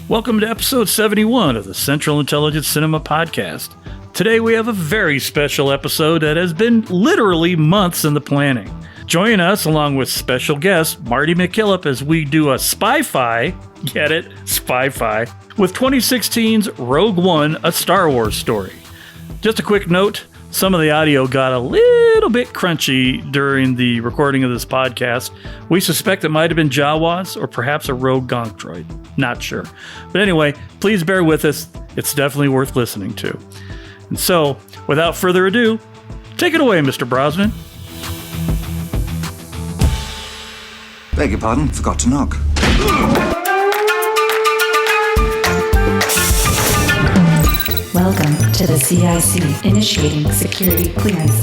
Welcome to episode 71 of the Central Intelligence Cinema Podcast. Today we have a very special episode that has been literally months in the planning. Join us along with special guest Marty Mackillop as we do a spy-fi, get it, spy-fi, with 2016's Rogue One, a Star Wars story. Just a quick note, some of the audio got a little bit crunchy during the recording of this podcast. We suspect it might have been Jawas or perhaps a rogue gonk droid. Not sure. But anyway, please bear with us. It's definitely worth listening to. And so, without further ado, take it away, Mr. Brosnan. Beg your pardon, forgot to knock. Welcome to the CIC, initiating security clearance.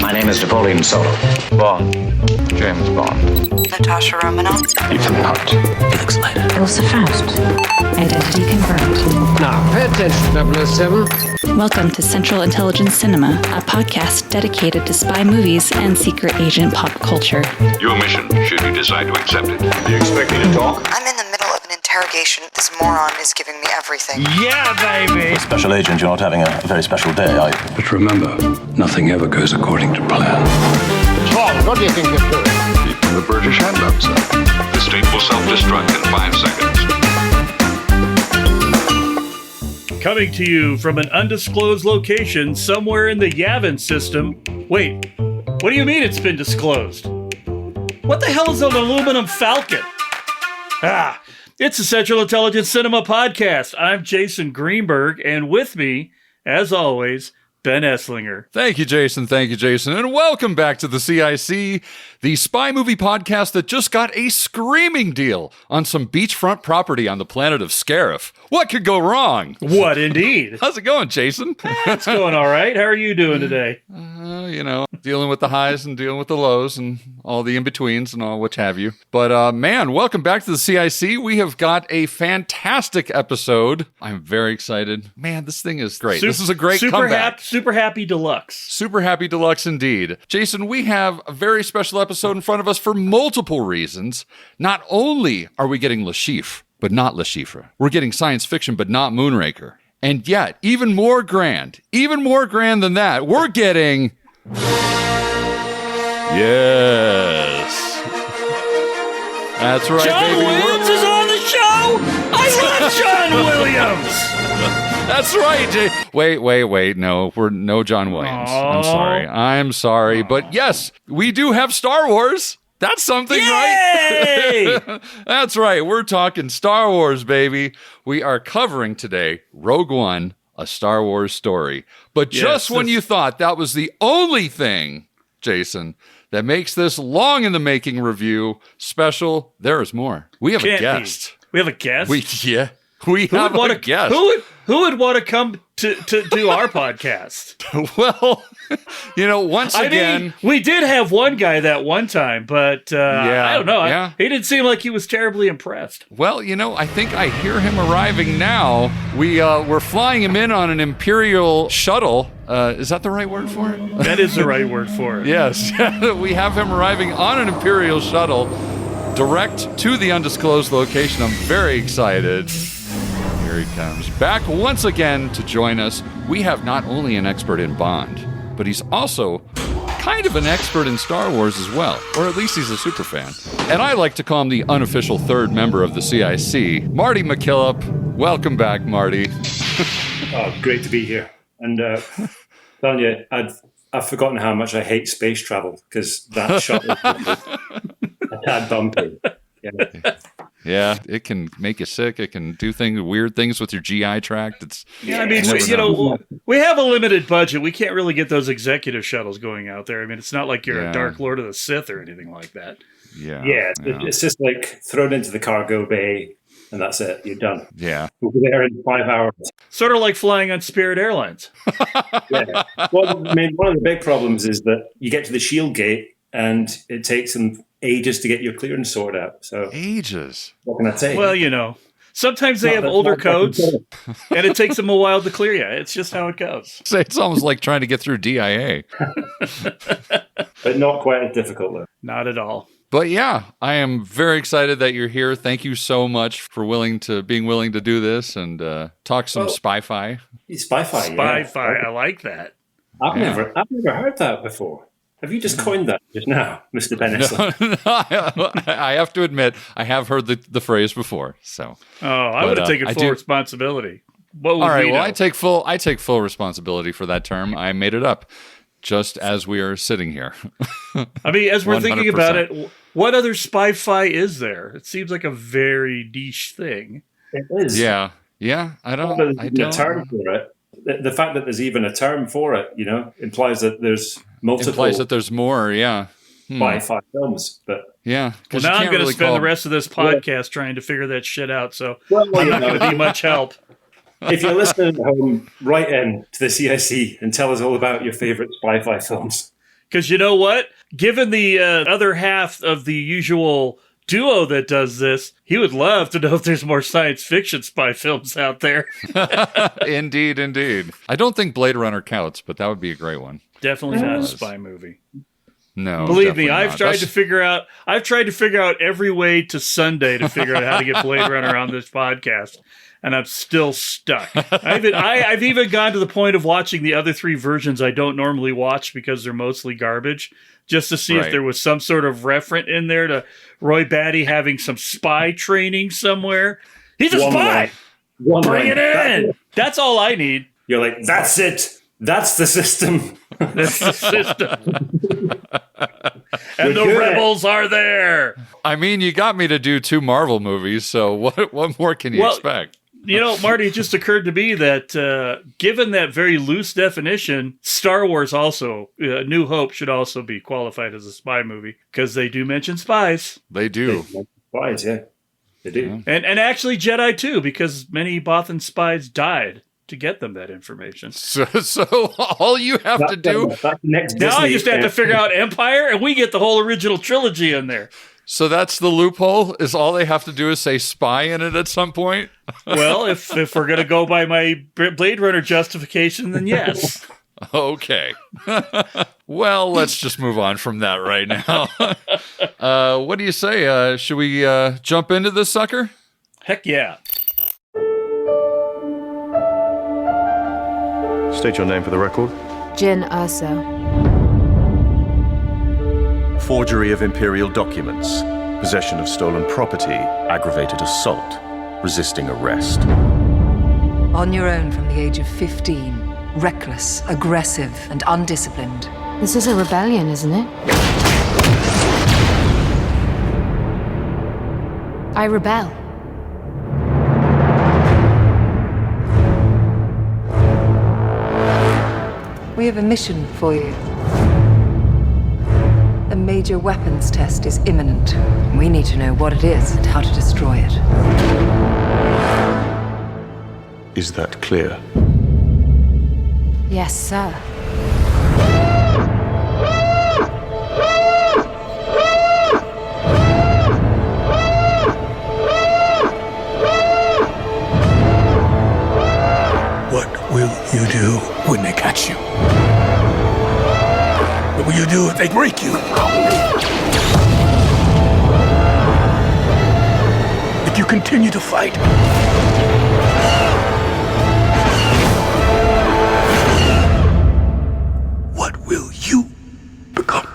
My name is Napoleon Solo. Bond. James Bond. Natasha Romanoff. Ethan Hunt. Felix Leiter. Elsa Faust. Identity confirmed. Now, pay attention, 007. Welcome to Central Intelligence Cinema, a podcast dedicated to spy movies and secret agent pop culture. Your mission, should you decide to accept it. Do you expect me to talk? I'm in the middle of an interrogation. This moron is giving me everything. Yeah, baby! Special agent, you're not having a very special day, are you? But remember, nothing ever goes according to plan. Tom, what do you think you're doing? Keeping the British hand up, sir. The state will self-destruct in 5 seconds. Coming to you from an undisclosed location somewhere in the Yavin system. Wait, what do you mean it's been disclosed? What the hell is an aluminum falcon? It's the Central Intelligence Cinema Podcast. I'm Jason Greenberg, and with me, as always, Ben Esslinger. Thank you, Jason. And welcome back to the CIC, the spy movie podcast that just got a screaming deal on some beachfront property on the planet of Scarif. What could go wrong? What indeed? How's it going, Jason? It's going all right. How are you doing today? Dealing with the highs and dealing with the lows and all the in-betweens and all which have you. But man, welcome back to the CIC. We have got a fantastic episode. I'm very excited. Man, this thing is great. This is a great comeback. Super happy deluxe. Super happy deluxe indeed. Jason, we have a very special episode in front of us for multiple reasons. Not only are we getting Le Chiffre, but not Le Chiffre. We're getting science fiction, but not Moonraker. And yet, even more grand than that, we're getting... Yes. That's right, John baby. Williams is on the show! I love John Williams! That's right. Wait. No, we're no John Williams. Aww. I'm sorry. But yes, we do have Star Wars. That's something, Yay! right? That's right. We're talking Star Wars, baby. We are covering today Rogue One, a Star Wars story. But just when you thought that was the only thing, Jason, that makes this long in the making review special, there is more. We have a guest. We have a guest? We have a guest. Who would want to come to do our podcast? Well, once again... I mean, we did have one guy that one time, but I don't know. Yeah. He didn't seem like he was terribly impressed. Well, I think I hear him arriving now. We're flying him in on an Imperial shuttle. Is that the right word for it? That is the right word for it. Yes. We have him arriving on an Imperial shuttle direct to the undisclosed location. I'm very excited. Here he comes. Back once again to join us. We have not only an expert in Bond, but he's also kind of an expert in Star Wars as well. Or at least he's a super fan. And I like to call him the unofficial third member of the CIC, Marty Mackillop. Welcome back, Marty. Great to be here. And telling you, I've forgotten how much I hate space travel, because that shot was a tad bumpy. Yeah, it can make you sick. It can do weird things with your GI tract. We have a limited budget. We can't really get those executive shuttles going out there. I mean, it's not like you're a Dark Lord of the Sith or anything like that. It's just like thrown into the cargo bay, and that's it. You're done. Yeah. We'll be there in 5 hours. Sort of like flying on Spirit Airlines. Yeah. Well, I mean, one of the big problems is that you get to the shield gate, and it takes them ages to get your clearance sorted out. So ages. What can I say? Well, sometimes they have older codes, and it takes them a while to clear you. It's just how it goes. So it's almost like trying to get through DIA. But not quite as difficult, though. Not at all. But yeah, I am very excited that you're here. Thank you so much for being willing to do this and talk some spy-fi. Spy-fi, Spy-fi, I like that. I've never heard that before. Have you just coined that just now, Mr. Bennisley? No, I have to admit, I have heard the phrase before. So, I would have taken full responsibility. All right, well, I take full responsibility for that term. I made it up just as we are sitting here. I mean, as we're 100%. thinking about it, what other spy-fi is there? It seems like a very niche thing. It is. Yeah. I don't. A term for it. The fact that there's even a term for it, implies that there's multiple. Implies that there's more. Yeah. Spy-fi films, but yeah. Well, now I'm going to spend the rest of this podcast trying to figure that shit out. So I'm not going to be much help. If you're listening at home, write in to the CIC and tell us all about your favorite spy-fi films. Because you know what? Given the other half of the usual duo that does this, he would love to know if there's more science fiction spy films out there. Indeed. I don't think Blade Runner counts, but that would be a great one. Definitely not a spy movie. No, believe me, I've tried to figure out every way to Sunday to figure out how to get Blade Runner on this podcast, and I'm still stuck. I've even gone to the point of watching the other three versions I don't normally watch because they're mostly garbage, just to see if there was some sort of referent in there to Roy Batty having some spy training somewhere. He's a spy. Bring it in. That's all I need. You're like, that's it. That's the system. That's the system. And the rebels are there. I mean, you got me to do 2 Marvel movies, so what more can you expect? Marty, it just occurred to me that given that very loose definition, Star Wars also, New Hope should also be qualified as a spy movie because they do mention spies. They do. Spies, yeah. They do. And actually Jedi too, because many Bothan spies died to get them that information. So all you have to do... Now I just have to figure out Empire, and we get the whole original trilogy in there. So that's the loophole? Is all they have to do is say spy in it at some point? Well, if we're going to go by my Blade Runner justification, then yes. Okay. Well, let's just move on from that right now. What do you say? Should we jump into this sucker? Heck yeah. State your name for the record. Jin Urso. Forgery of imperial documents, possession of stolen property, aggravated assault, resisting arrest. On your own from the age of 15, reckless, aggressive, and undisciplined. This is a rebellion, isn't it? I rebel. We have a mission for you. A major weapons test is imminent. We need to know what it is and how to destroy it. Is that clear? Yes, sir. What will you do when they catch you? What will you do if they break you? If you continue to fight? What will you become?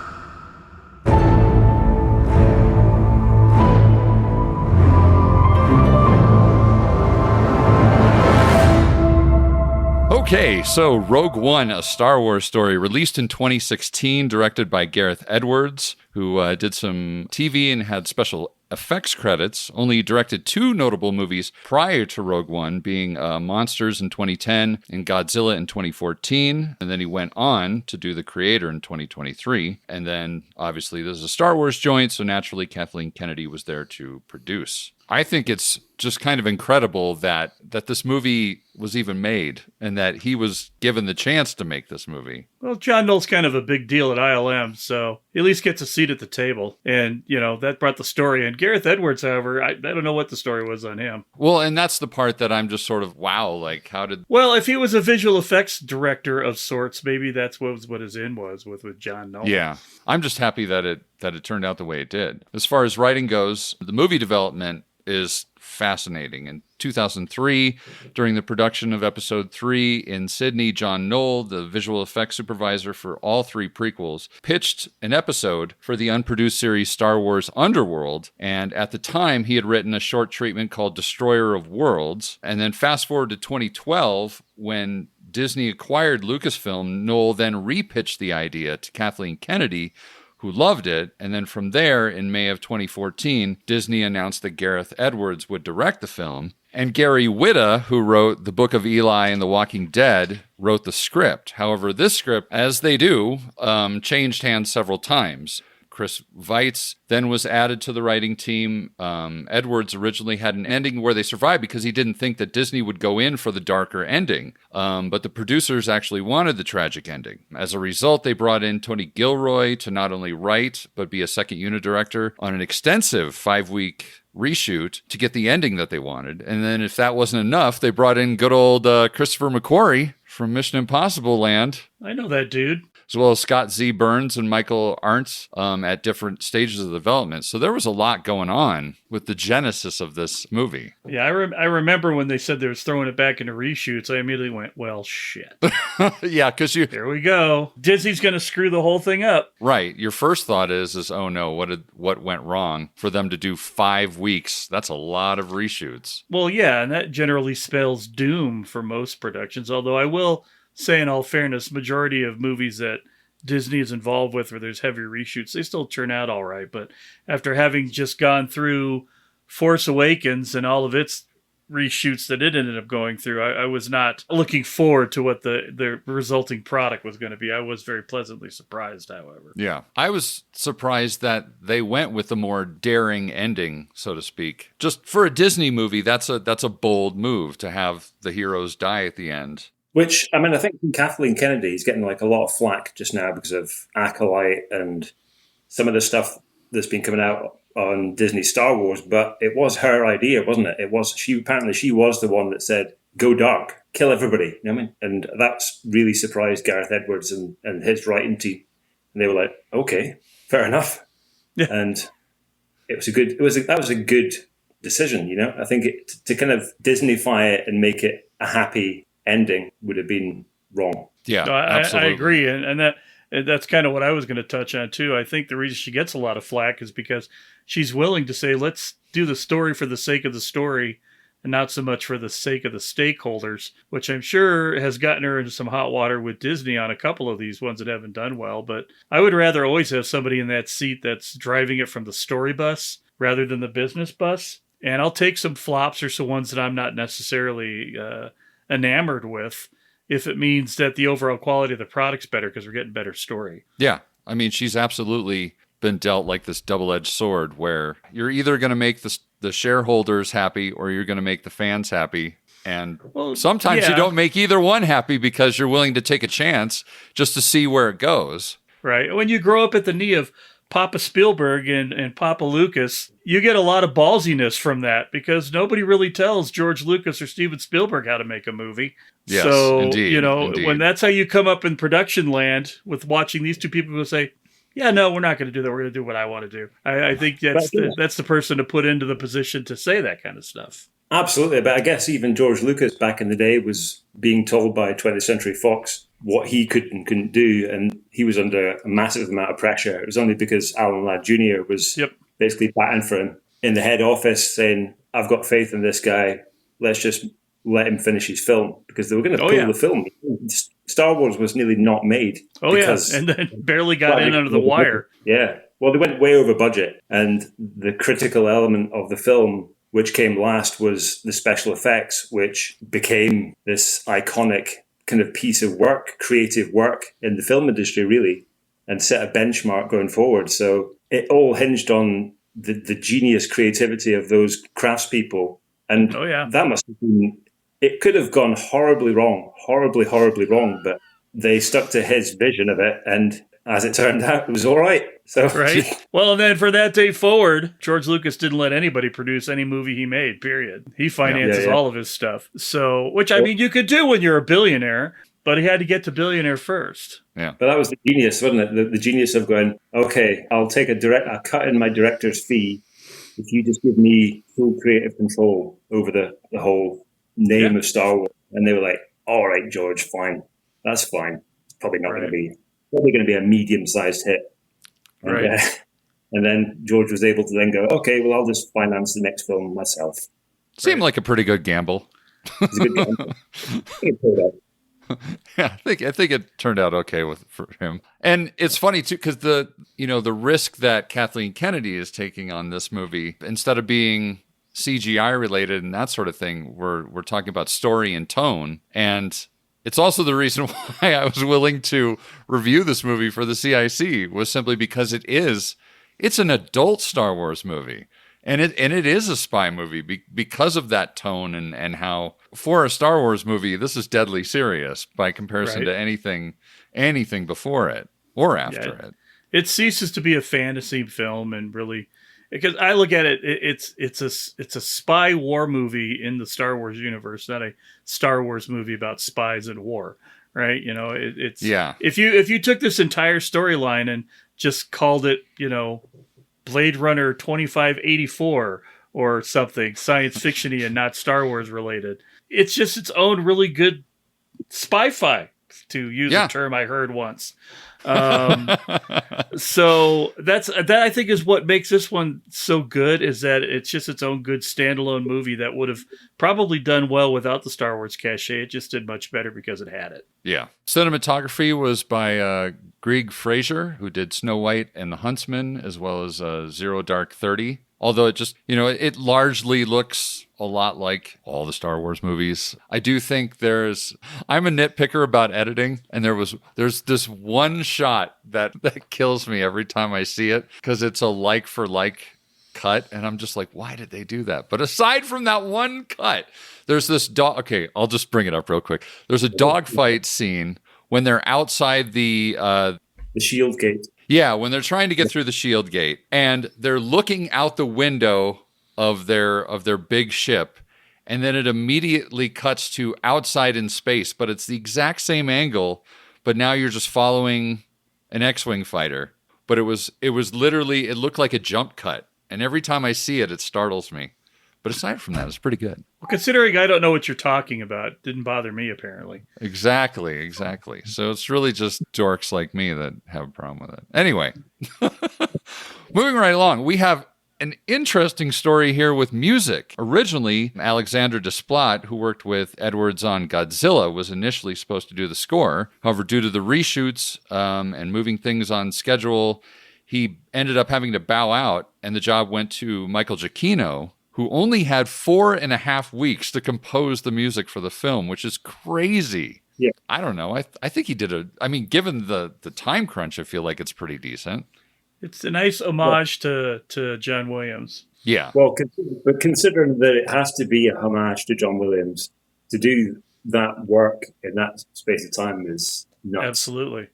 Okay, so Rogue One, a Star Wars story, released in 2016, directed by Gareth Edwards, who did some TV and had special effects credits. Only directed 2 notable movies prior to Rogue One, being Monsters in 2010 and Godzilla in 2014. And then he went on to do The Creator in 2023. And then, obviously, this is a Star Wars joint, so naturally Kathleen Kennedy was there to produce. I think it's just kind of incredible that this movie was even made and that he was given the chance to make this movie. Well, John Knoll's kind of a big deal at ILM, so he at least gets a seat at the table. And, that brought the story in. Gareth Edwards, however, I don't know what the story was on him. Well, and that's the part that I'm just sort of, wow, like, how did... Well, if he was a visual effects director of sorts, maybe that's what his in was with John Knoll. Yeah. I'm just happy that that it turned out the way it did. As far as writing goes, the movie development is fascinating. In 2003, during the production of Episode 3 in Sydney, John Knoll, the visual effects supervisor for all 3 prequels, pitched an episode for the unproduced series Star Wars Underworld, and at the time, he had written a short treatment called Destroyer of Worlds. And then fast forward to 2012, when Disney acquired Lucasfilm, Knoll then repitched the idea to Kathleen Kennedy, who loved it. And then from there, in May of 2014, Disney announced that Gareth Edwards would direct the film. And Gary Whitta, who wrote The Book of Eli and The Walking Dead, wrote the script. However, this script, as they do, changed hands several times. Chris Weitz then was added to the writing team. Edwards originally had an ending where they survived because he didn't think that Disney would go in for the darker ending. But the producers actually wanted the tragic ending. As a result, they brought in Tony Gilroy to not only write, but be a second unit director on an extensive 5-week reshoot to get the ending that they wanted. And then if that wasn't enough, they brought in good old Christopher McQuarrie from Mission Impossible land. I know that dude. As well as Scott Z. Burns and Michael Arndt at different stages of development. So there was a lot going on with the genesis of this movie. Yeah, I remember when they said they was throwing it back into reshoots, I immediately went, well, shit. Yeah, because Here we go. Disney's going to screw the whole thing up. Right. Your first thought is oh no, what went wrong for them to do 5 weeks? That's a lot of reshoots. Well, yeah, and that generally spells doom for most productions, although I will say in all fairness, majority of movies that Disney is involved with where there's heavy reshoots, they still turn out all right. But after having just gone through Force Awakens and all of its reshoots that it ended up going through, I was not looking forward to what the resulting product was going to be. I was very pleasantly surprised, however. Yeah. I was surprised that they went with a more daring ending, so to speak. Just for a Disney movie, that's a bold move to have the heroes die at the end. Which, I mean, I think Kathleen Kennedy is getting like a lot of flack just now because of Acolyte and some of the stuff that's been coming out on Disney Star Wars, but it was her idea, wasn't it? Apparently she was the one that said, go dark, kill everybody. You know what I mean? And that's really surprised Gareth Edwards and his writing team. And they were like, okay, fair enough. Yeah. And that was a good decision, you know? I think to kind of Disney-fy it and make it a happy ending would have been wrong. Yeah, I agree. And that's kind of what I was going to touch on too. I think the reason she gets a lot of flack is because she's willing to say, let's do the story for the sake of the story and not so much for the sake of the stakeholders, which I'm sure has gotten her into some hot water with Disney on a couple of these ones that haven't done well. But I would rather always have somebody in that seat that's driving it from the story bus rather than the business bus. And I'll take some flops or some ones that I'm not necessarily enamored with if it means that the overall quality of the product's better because we're getting better story. Yeah. I mean, she's absolutely been dealt like this double-edged sword where you're either going to make the shareholders happy or you're going to make the fans happy. And sometimes you don't make either one happy because you're willing to take a chance just to see where it goes. Right. When you grow up at the knee of Papa Spielberg and Papa Lucas, you get a lot of ballsiness from that because nobody really tells George Lucas or Steven Spielberg how to make a movie. Yes, so, indeed, when that's how you come up in production land with watching these two people who say, yeah, no, we're not going to do that. We're going to do what I want to do. I think that's the person to put into the position to say that kind of stuff. Absolutely. But I guess even George Lucas back in the day was being told by 20th Century Fox what he could and couldn't do. And he was under a massive amount of pressure. It was only because Alan Ladd Jr. was basically batting for him in the head office saying, I've got faith in this guy. Let's just let him finish his film because they were going to pull the film. Star Wars was nearly not made. And then barely got in under the wire. Yeah. Well, they went way over budget. And the critical element of the film, which came last, was the special effects, which became this iconic kind of piece of work, creative work in the film industry, really, and set a benchmark going forward. So it all hinged on the genius creativity of those craftspeople. And that must have been, it could have gone horribly wrong, horribly wrong, but they stuck to his vision of it. And as it turned out, it was all right. So, right. Well, and then for that day forward, George Lucas didn't let anybody produce any movie he made, period. He finances all of his stuff. So, which I mean, you could do when you're a billionaire. But he had to get to billionaire first. Yeah. But that was the genius, wasn't it? The genius of going, okay, I'll take a cut in my director's fee if you just give me full creative control over the whole name of Star Wars. And they were like, all right, George, fine. That's fine. It's probably not going to be a medium-sized hit. And, Right. And then George was able to then go, okay, well, I'll just finance the next film myself. Seemed like a pretty good gamble. It's a good gamble. Yeah, I think it turned out okay for him. And it's funny too, because the risk that Kathleen Kennedy is taking on this movie, instead of being CGI related and that sort of thing, we're talking about story and tone. And it's also the reason why I was willing to review this movie for the CIC, was simply because it's an adult Star Wars movie. And it is a spy movie because of that tone and how, for a Star Wars movie, this is deadly serious by comparison to anything before it or after it. It ceases to be a fantasy film, and really, because I look at it, it's a spy war movie in the Star Wars universe, not a Star Wars movie about spies and war, right? If you took this entire storyline and just called it, Blade Runner 2584 or something science fiction-y and not Star Wars related, it's just its own really good spy-fi, to use a term I heard once. So that I think is what makes this one so good, is that it's just its own good standalone movie that would have probably done well without the Star Wars cachet. It just did much better because it had it. Yeah. Cinematography was by Grieg Fraser, who did Snow White and the Huntsman, as well as Zero Dark 30. Although it just, it largely looks a lot like all the Star Wars movies. I do think I'm a nitpicker about editing, and there's this one shot that kills me every time I see it, because it's a like for like cut, and I'm just like, why did they do that? But aside from that one cut, there's this dog. Okay, I'll just bring it up real quick. There's a dogfight scene when they're outside the shield gate. Yeah, when they're trying to get through the shield gate, and they're looking out the window of their big ship, and then it immediately cuts to outside in space, but it's the exact same angle, but now you're just following an X-Wing fighter. But it was literally, it looked like a jump cut, and every time I see it, it startles me. But aside from that, it's pretty good. Well, considering I don't know what you're talking about, it didn't bother me, apparently. Exactly. So it's really just dorks like me that have a problem with it. Anyway, moving right along, we have an interesting story here with music. Originally, Alexander Desplat, who worked with Edwards on Godzilla, was initially supposed to do the score. However, due to the reshoots and moving things on schedule, he ended up having to bow out, and the job went to Michael Giacchino, who only had 4.5 weeks to compose the music for the film, which is crazy. Yeah. I don't know. I think he did given the time crunch, I feel like it's pretty decent. It's a nice homage to John Williams. Yeah. Well, but considering that it has to be a homage to John Williams, to do that work in that space of time is nuts. Absolutely.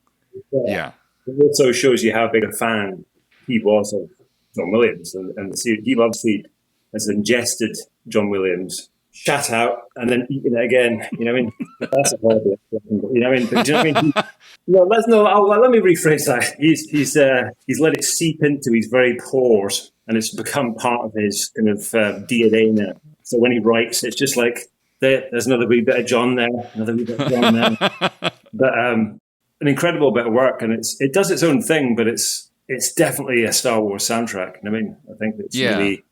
Yeah. It also shows you how big a fan he was of John Williams. And the series. He obviously has ingested John Williams, shat out, and then eaten it again. You know what I mean? That's a horrible expression. You know what I mean? But do you know what I mean? Let me rephrase that. He's let it seep into his very pores, and it's become part of his kind of DNA now. So when he writes, it's just like, there's another wee bit of John there, another wee bit of John there. But an incredible bit of work, and it does its own thing, but it's definitely a Star Wars soundtrack. I mean, I think it's really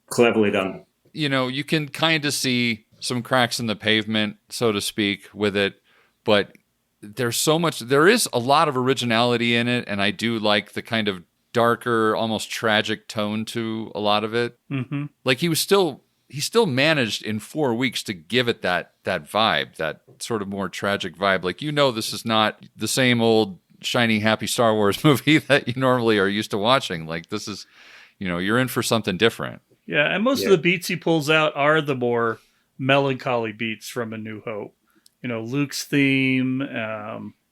cleverly done. You can kind of see some cracks in the pavement, so to speak, with it, but there is a lot of originality in it, and I do like the kind of darker, almost tragic tone to a lot of it. Mm-hmm. Like he still managed in 4 weeks to give it that vibe, that sort of more tragic vibe. Like, this is not the same old shiny, happy Star Wars movie that you normally are used to watching. Like, this is, you're in for something different. Yeah, and most of the beats he pulls out are the more melancholy beats from A New Hope. Luke's theme,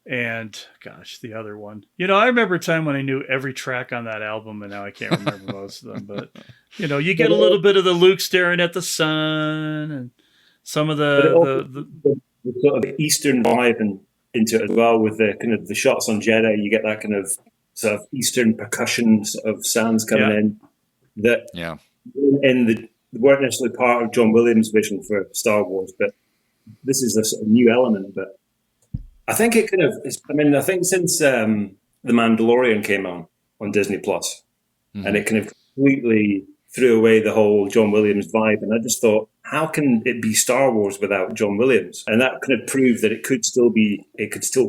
and gosh, the other one. I remember a time when I knew every track on that album, and now I can't remember most of them. But you get a little bit of the Luke staring at the sun, and some of the the sort of Eastern vibe into it as well, with the kind of the shots on Jeddah. You get that kind of sort of Eastern percussion sort of sounds coming in that in the weren't necessarily part of John Williams' vision for Star Wars, but this is a sort of new element. But I think it kind of, I think since The Mandalorian came on Disney Plus, and it kind of completely threw away the whole John Williams vibe. And I just thought, how can it be Star Wars without John Williams? And that kind of proved that it could still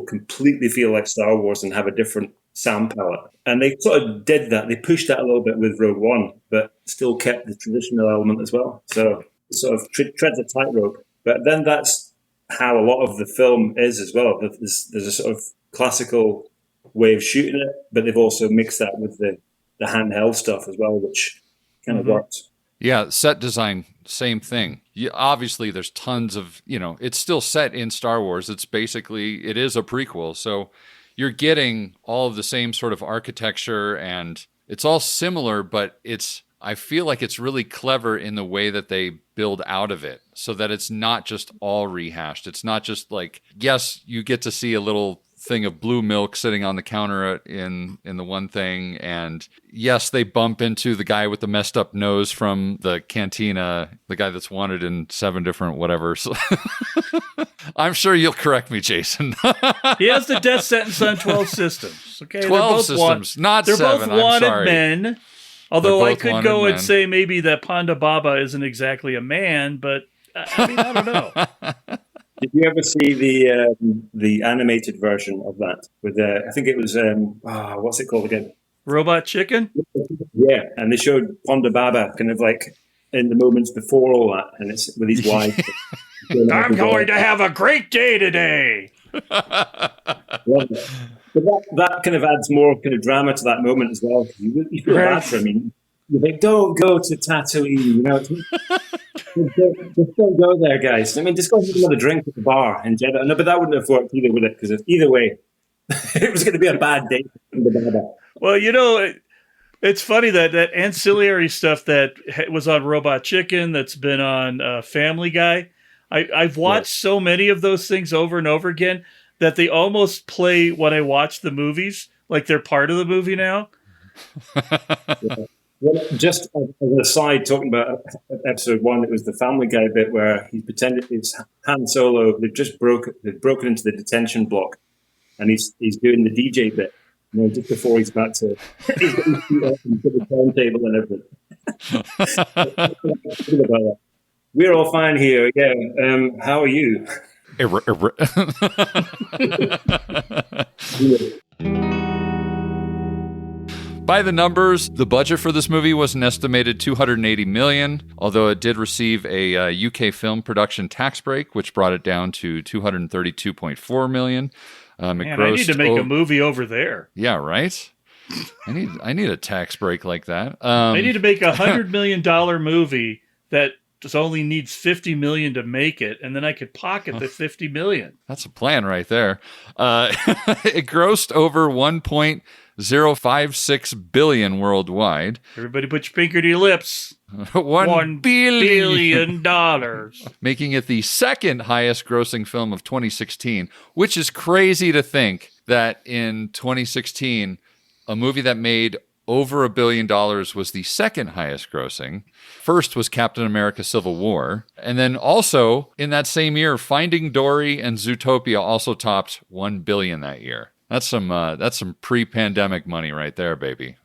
completely feel like Star Wars and have a different sound palette. And they sort of did that. They pushed that a little bit with Rogue One, but still kept the traditional element as well. So it sort of treads a tightrope. But then that's how a lot of the film is as well. There's a sort of classical way of shooting it, but they've also mixed that with the handheld stuff as well, which kind of works. Yeah, set design, same thing. Obviously, there's tons of, it's still set in Star Wars. It is a prequel. So you're getting all of the same sort of architecture, and it's all similar, but I feel like it's really clever in the way that they build out of it, so that it's not just all rehashed. It's not just like, yes, you get to see a little thing of blue milk sitting on the counter in the one thing, and yes, they bump into the guy with the messed up nose from the cantina, the guy that's wanted in 7 different whatevers. I'm sure you'll correct me, Jason. He has the death sentence on 12 systems. Okay, 12 systems, not 7. They're both wanted I'm sorry. Men. Although I could go and men. say maybe that Ponda Baba isn't exactly a man, but I don't know. Did you ever see the animated version of that? With I think it was what's it called again? Robot Chicken. Yeah, and they showed Ponda Baba kind of like in the moments before all that, and it's with his wife. I'm going to have a great day today. But that kind of adds more kind of drama to that moment as well. You feel bad for him. You're like, don't go to Tatooine. Just don't go there, guys. Just go have another drink at the bar in Jeddah. No, but that wouldn't have worked either, would it? Because either way, it was going to be a bad day for the Baba. Well, it's funny that ancillary stuff that was on Robot Chicken, that's been on Family Guy. I've watched so many of those things over and over again that they almost play when I watch the movies, like they're part of the movie now. Yeah. Well, just as an aside, talking about episode 1, it was the Family Guy bit where he pretended it's Han Solo. They've broken into the detention block, and he's doing the DJ bit. Just before he's about to put his feet up and put the turntable and everything. We're all fine here. Yeah. How are you? By the numbers, the budget for this movie was an estimated $280 million, although it did receive a UK film production tax break, which brought it down to $232.4 million. Man, I need to make a movie over there. Yeah, right? I need a tax break like that. I need to make a $100 million movie that just only needs $50 million to make it, and then I could pocket the $50 million. That's a plan right there. It grossed over $1.056 billion worldwide. Everybody put your finger to your lips. $1 billion. Making it the second highest grossing film of 2016, which is crazy to think that in 2016, a movie that made over $1 billion was the second highest grossing. First was Captain America Civil War. And then also in that same year, Finding Dory and Zootopia also topped $1 billion that year. That's some pre-pandemic money right there, baby.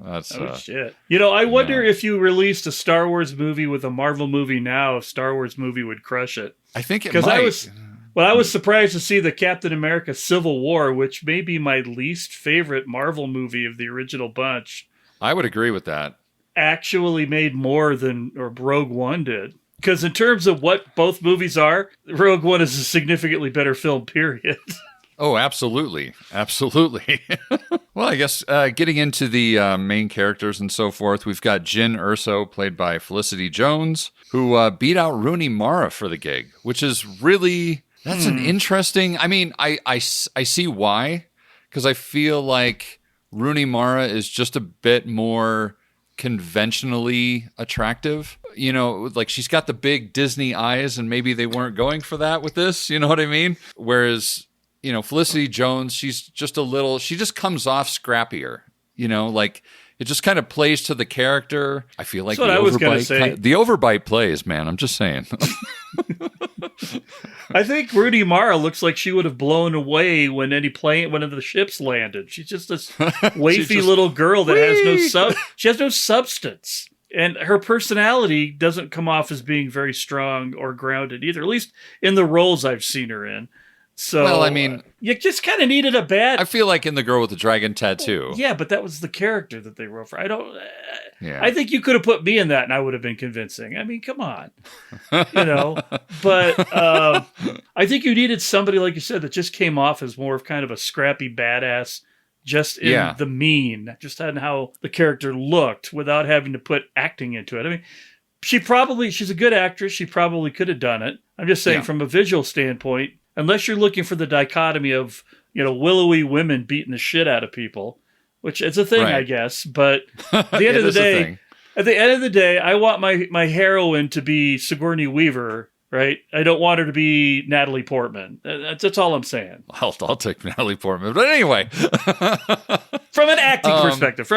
Shit. I wonder if you released a Star Wars movie with a Marvel movie now, if Star Wars movie would crush it. I think it might. I was surprised to see the Captain America Civil War, which may be my least favorite Marvel movie of the original bunch. I would agree with that. Actually made more than Rogue One did. Because in terms of what both movies are, Rogue One is a significantly better film, period. Oh, absolutely. Absolutely. Well, I guess getting into the main characters and so forth, we've got Jyn Erso, played by Felicity Jones, who beat out Rooney Mara for the gig, which is really, that's an interesting, I see why, because I feel like Rooney Mara is just a bit more conventionally attracactive. You know, like she's got the big Disney eyes, and maybe they weren't going for that with this. You know what I mean? Whereas, you know, Felicity Jones, she just comes off scrappier. You know, like it just kind of plays to the character. I feel like the overbite plays, man. I'm just saying. I think Rooney Mara looks like she would have blown away when one of the ships landed. She's just this wafy little girl that has no substance. And her personality doesn't come off as being very strong or grounded either, at least in the roles I've seen her in. So, well, I mean, you just kind of needed a bad. I feel like in The Girl with the Dragon Tattoo. Yeah, but that was the character that they wrote for. Yeah. I think you could have put me in that, and I would have been convincing. I mean, come on, you know. But I think you needed somebody, like you said, that just came off as more of kind of a scrappy badass, just in the mean, just in how the character looked, without having to put acting into it. I mean, she's a good actress. She probably could have done it. I'm just saying, from a visual standpoint. Unless you're looking for the dichotomy of, you know, willowy women beating the shit out of people, which is a thing, I guess. But at the end of the day, I want my heroine to be Sigourney Weaver, right? I don't want her to be Natalie Portman. That's all I'm saying. I'll take Natalie Portman. But anyway. From an acting perspective.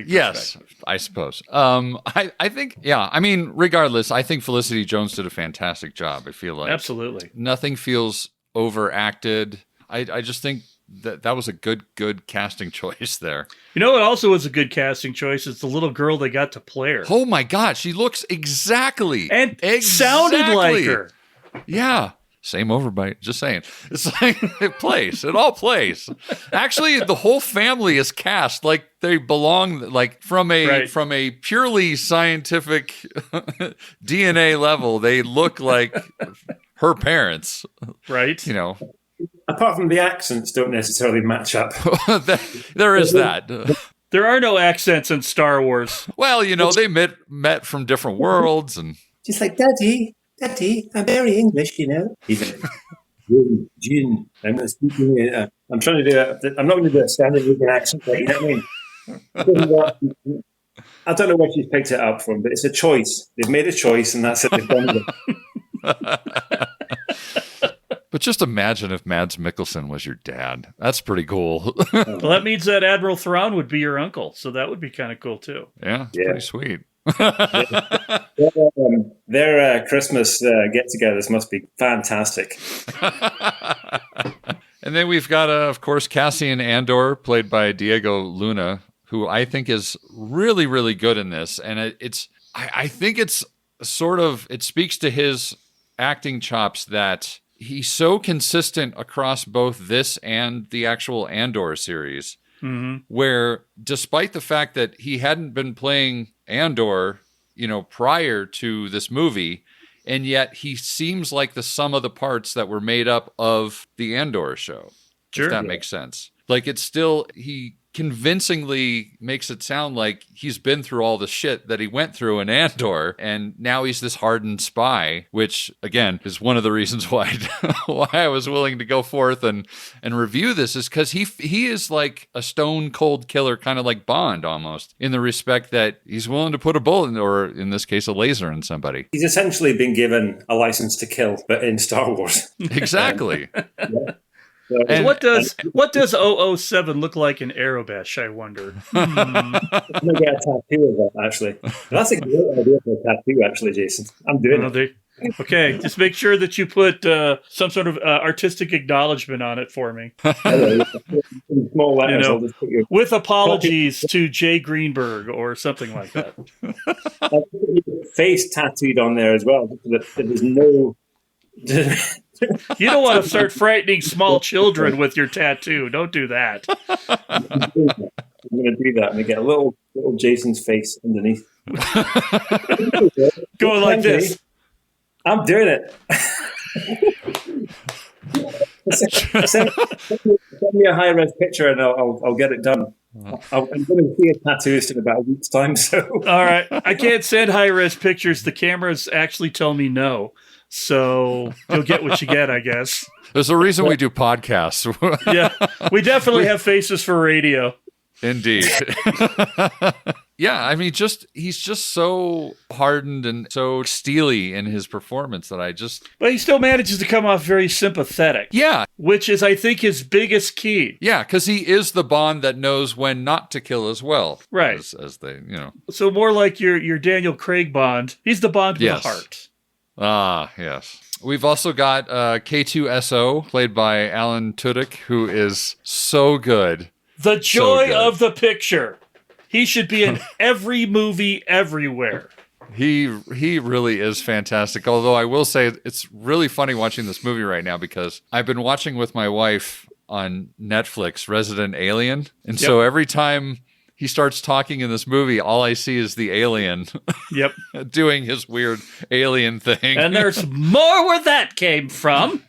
Yes, I suppose. I think, I mean, regardless, I think Felicity Jones did a fantastic job. I feel like. Absolutely. Nothing feels overacted. I just think that was a good casting choice there. You know what also was a good casting choice? It's the little girl they got to play her. Oh my God, she looks exactly sounded like her. Yeah. Same overbite, just saying. It's like it all plays. Actually, the whole family is cast like they belong, like from a purely scientific DNA level, they look like her parents. Right. You know. Apart from the accents don't necessarily match up. There is that. There are no accents in Star Wars. Well, you know, they met from different worlds and just like Daddy, I'm very English, you know. He's like, Jin. I'm not speaking. I'm trying to do. I'm not going to do a standard Indian accent, but you know what I mean. I don't know where she's picked it up from, but it's a choice. They've made a choice, and that's it. They've done it. But just imagine if Mads Mikkelsen was your dad. That's pretty cool. Well, that means that Admiral Thrawn would be your uncle, so that would be kind of cool too. Yeah, pretty sweet. Their Christmas get-togethers must be fantastic. And then we've got, of course, Cassian Andor, played by Diego Luna, who I think is really, really good in this. And I think it's it speaks to his acting chops that he's so consistent across both this and the actual Andor series, where despite the fact that he hadn't been playing Andor, you know, prior to this movie, and yet he seems like the sum of the parts that were made up of the Andor show. Sure. If that makes sense. Like he convincingly makes it sound like he's been through all the shit that he went through in Andor, and now he's this hardened spy, which again is one of the reasons why I was willing to go forth and review this, is because he is like a stone cold killer, kind of like Bond almost, in the respect that he's willing to put a bullet or in this case a laser in somebody. He's essentially been given a license to kill, but in Star Wars. Exactly. So what does 007 look like in Aerobash, I wonder? I'm going to get a tattoo of that, actually. That's a great idea for a tattoo, actually, Jason. I'm doing it. Okay, just make sure that you put some sort of artistic acknowledgement on it for me. Small letters, you know, with apologies to Jay Greenberg or something like that. I'll put your face tattooed on there as well, so that there's no... You don't want to start frightening small children with your tattoo. Don't do that. I'm going to do that and get a little Jason's face underneath. Going like this. I'm doing it. Send me a high-res picture and I'll get it done. I'm going to see a tattooist in about a week's time. So all right, I can't send high-res pictures. The cameras actually tell me no. So you'll get what you get, I guess. There's a reason we do podcasts. Yeah, we definitely have faces for radio. Indeed. Yeah, I mean, he's just so hardened and so steely in his performance that But he still manages to come off very sympathetic. Yeah. Which is, I think, his biggest key. Yeah, because he is the Bond that knows when not to kill as well. Right. As they, So more like your Daniel Craig Bond. He's the Bond with a heart. Ah, yes. We've also got K2SO, played by Alan Tudyk, who is so good. The joy of the picture. He should be in every movie everywhere. He really is fantastic. Although I will say it's really funny watching this movie right now because I've been watching with my wife on Netflix Resident Alien. And so every time he starts talking in this movie, all I see is the alien doing his weird alien thing. And there's more where that came from.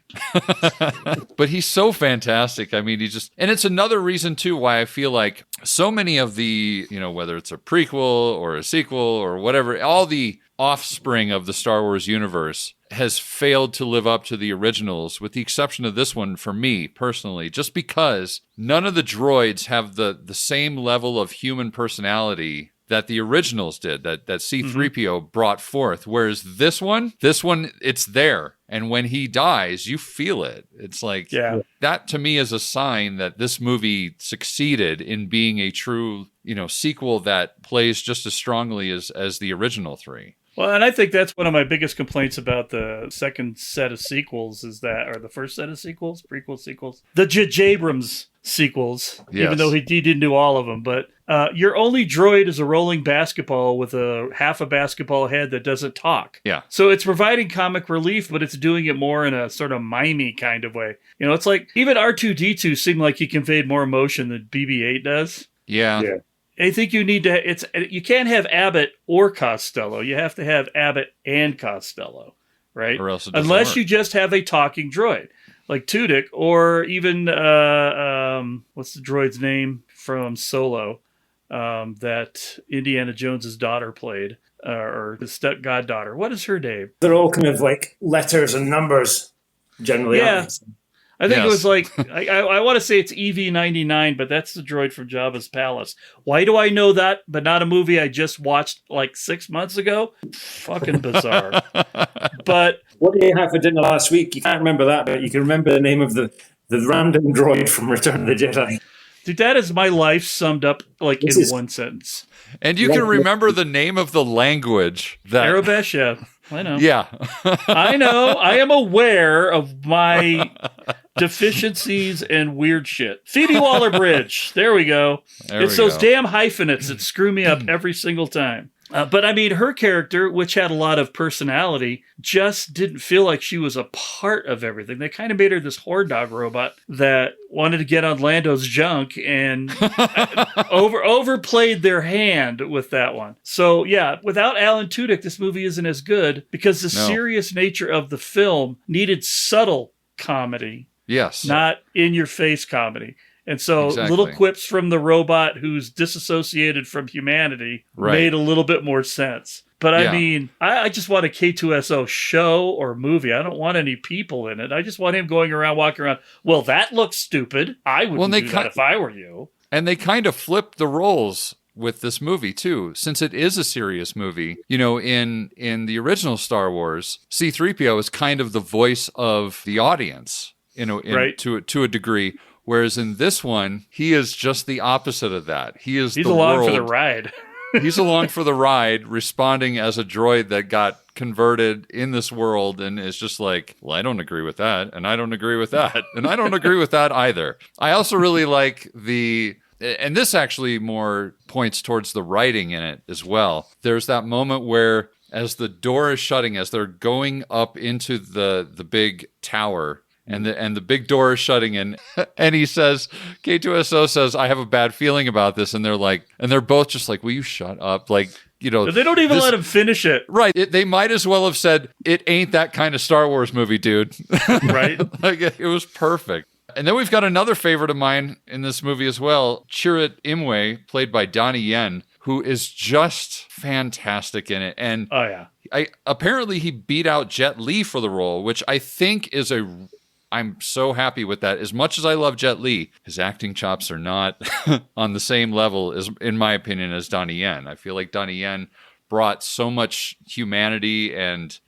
But he's so fantastic. I mean, and it's another reason too why I feel like so many of the, whether it's a prequel or a sequel or whatever, all the offspring of the Star Wars universe has failed to live up to the originals, with the exception of this one for me personally, just because none of the droids have the same level of human personality that the originals did, that C-3PO brought forth. Whereas this one, it's there. And when he dies, you feel it. It's like, that to me is a sign that this movie succeeded in being a true, sequel that plays just as strongly as the original three. Well, and I think that's one of my biggest complaints about the second set of sequels or the first set of sequels, prequel sequels, the J.J. Abrams sequels, even though he didn't do all of them. But your only droid is a rolling basketball with a half a basketball head that doesn't talk. Yeah. So it's providing comic relief, but it's doing it more in a sort of mimey kind of way. It's like even R2-D2 seemed like he conveyed more emotion than BB-8 does. Yeah. I think you need to. You can't have Abbott or Costello. You have to have Abbott and Costello, right? Or else it doesn't unless work. you just have a talking droid like Tudyk, or even what's the droid's name from Solo that Indiana Jones's daughter played, or his step goddaughter. What is her name? They're all kind of like letters and numbers generally. Yeah. I think it was like, I want to say it's EV-99, but that's the droid from Jabba's palace. Why do I know that, but not a movie I just watched like 6 months ago? Fucking bizarre. But what did you have for dinner last week? You can't remember that, but you can remember the name of the random droid from Return of the Jedi. Dude, that is my life summed up like in one sentence. And you can remember the name of the language. Arabesh, yeah. I know. Yeah. I know. I am aware of my deficiencies and weird shit. Phoebe Waller-Bridge. There we go. It's those damn hyphenates that screw me up every single time. But I mean, her character, which had a lot of personality, just didn't feel like she was a part of everything. They kind of made her this horde dog robot that wanted to get on Lando's junk and overplayed their hand with that one. So yeah, without Alan Tudyk, this movie isn't as good because the serious nature of the film needed subtle comedy. Yes. Not in-your-face comedy. And so little quips from the robot who's disassociated from humanity made a little bit more sense. But I mean, I just want a K2SO show or movie. I don't want any people in it. I just want him walking around. Well, that looks stupid. I wouldn't do that if I were you. And they kind of flipped the roles with this movie too, since it is a serious movie. In the original Star Wars, C-3PO is kind of the voice of the audience, to a degree. Whereas in this one, he is just the opposite of that. He's along for the ride. He's along for the ride, responding as a droid that got converted in this world and is just like, well, I don't agree with that, and I don't agree with that, and I don't agree with that either. I also really like and this actually more points towards the writing in it as well. There's that moment where as the door is shutting, as they're going up into the big tower, and the big door is shutting, and he says, K2SO says, I have a bad feeling about this, and they're both just like, will you shut up? Like, they don't even let him finish it. Right. They might as well have said, it ain't that kind of Star Wars movie, dude. Right. Like, it was perfect. And then we've got another favorite of mine in this movie as well, Chirrut Imwe, played by Donnie Yen, who is just fantastic in it. And oh yeah, apparently he beat out Jet Li for the role, which I think is a I'm so happy with that. As much as I love Jet Li, his acting chops are not on the same level, as, in my opinion, as Donnie Yen. I feel like Donnie Yen brought so much humanity and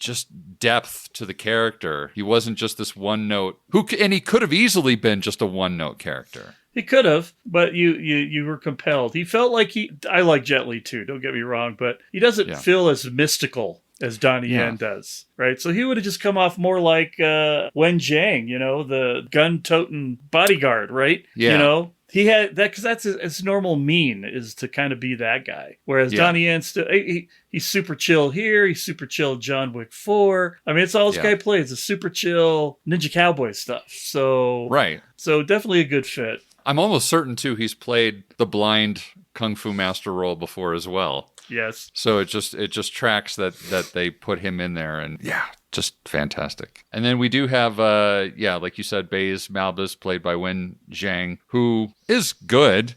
just depth to the character. He wasn't just this one note, and he could have easily been just a one note character. He could have, but you were compelled. He felt like I like Jet Li too, don't get me wrong, but he doesn't feel as mystical as Donnie Yen does, right? So he would have just come off more like Wen Jiang, the gun-toting bodyguard, right? Yeah. He had that, because that's his normal mean, is to kind of be that guy. Whereas Donnie Yen, he's super chill here. He's super chill John Wick 4. I mean, it's all this guy plays, the super chill Ninja Cowboy stuff. So So definitely a good fit. I'm almost certain, too, he's played the blind Kung Fu master role before as well. Yes. So it just tracks that they put him in there, and just fantastic. And then we do have, like you said, Baze Malbus, played by Wen Jiang, who is good,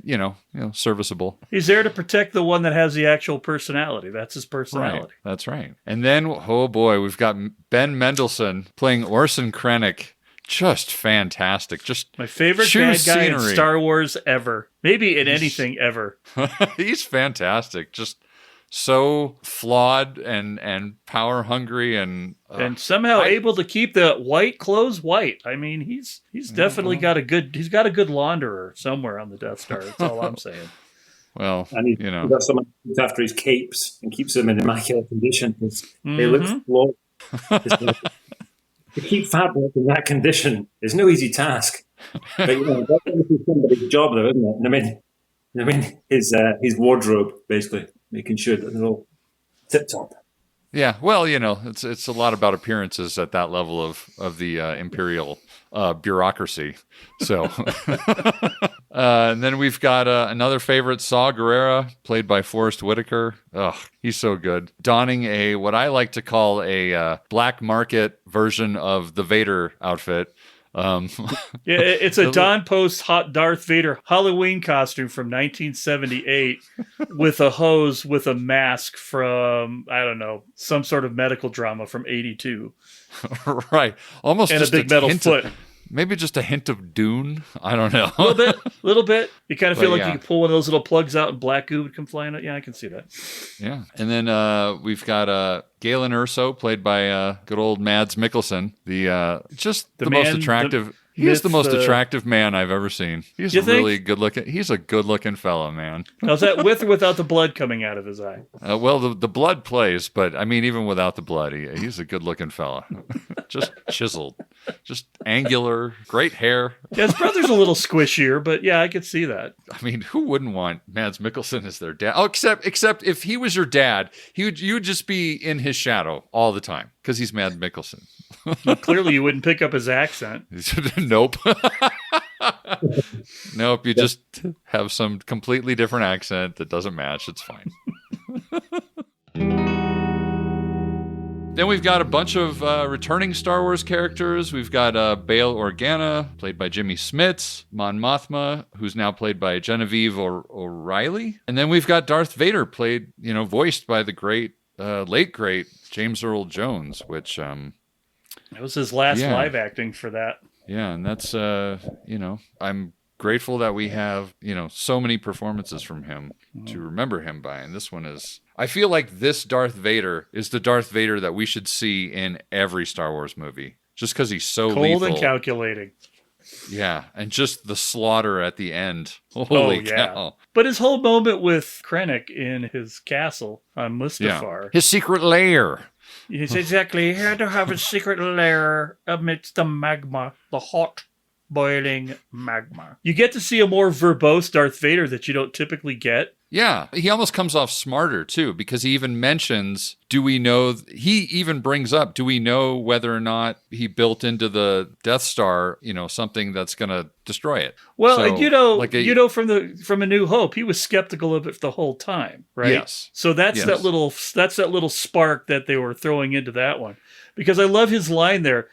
serviceable. He's there to protect the one that has the actual personality. That's his personality. Right. That's right. And then, oh boy, we've got Ben Mendelsohn playing Orson Krennic. Just fantastic. Just my favorite bad guy in Star Wars ever. Maybe in anything ever. He's fantastic. Just so flawed and power hungry and somehow able to keep the white clothes white. I mean, he's definitely got a good launderer somewhere on the Death Star. That's all I'm saying. Well, and he's got someone who looks after his capes and keeps them in immaculate condition because they look flawed. To keep fabric in that condition is no easy task. But that's somebody's job, though, isn't it? I mean, his wardrobe, basically, making sure that they're all tip top. Yeah, well, it's a lot about appearances at that level of the imperial bureaucracy. So, and then we've got another favorite, Saw Gerrera, played by Forrest Whitaker. Ugh, he's so good. Donning what I like to call a black market version of the Vader outfit. It's a Don Post hot Darth Vader Halloween costume from 1978 with a hose with a mask from, I don't know, some sort of medical drama from 82. Right. Almost and just a big metal foot. Maybe just a hint of Dune. I don't know. A little bit. You kind of feel like you could pull one of those little plugs out and black goo would come flying out. Yeah, I can see that. Yeah. And then we've got Galen Erso, played by good old Mads Mikkelsen. The most attractive. He's the most attractive man I've ever seen. He's really good looking. He's a good looking fellow, man. Now, is that with or without the blood coming out of his eye? Well, the blood plays, but I mean, even without the blood, he's a good looking fella. Just chiseled, just angular, great hair. Yeah, his brother's a little squishier, but yeah, I could see that. I mean, who wouldn't want Mads Mikkelsen as their dad? Oh, except if he was your dad, you would just be in his shadow all the time because he's Mads Mikkelsen. Well, clearly, you wouldn't pick up his accent. Nope. Nope. You just have some completely different accent that doesn't match. It's fine. Then we've got a bunch of returning Star Wars characters. We've got Bail Organa, played by Jimmy Smits, Mon Mothma, who's now played by Genevieve O'Reilly. And then we've got Darth Vader, voiced by the late great James Earl Jones, which it was his last live acting for that. Yeah, and that's I'm grateful that we have, so many performances from him to remember him by. And this one is, I feel like this Darth Vader is the Darth Vader that we should see in every Star Wars movie, just because he's so cold lethal. And calculating. Yeah, and just the slaughter at the end. Holy cow. But his whole moment with Krennic in his castle on Mustafar. Yeah. His secret lair. Yes, exactly. He had to have a secret lair amidst the magma, the hot, boiling magma. You get to see a more verbose Darth Vader that you don't typically get. Yeah, he almost comes off smarter, too, because he even mentions, he even brings up, do we know whether or not he built into the Death Star, something that's going to destroy it? Well, so, from A New Hope, he was skeptical of it the whole time, right? Yes. So that's that little spark that they were throwing into that one. Because I love his line there,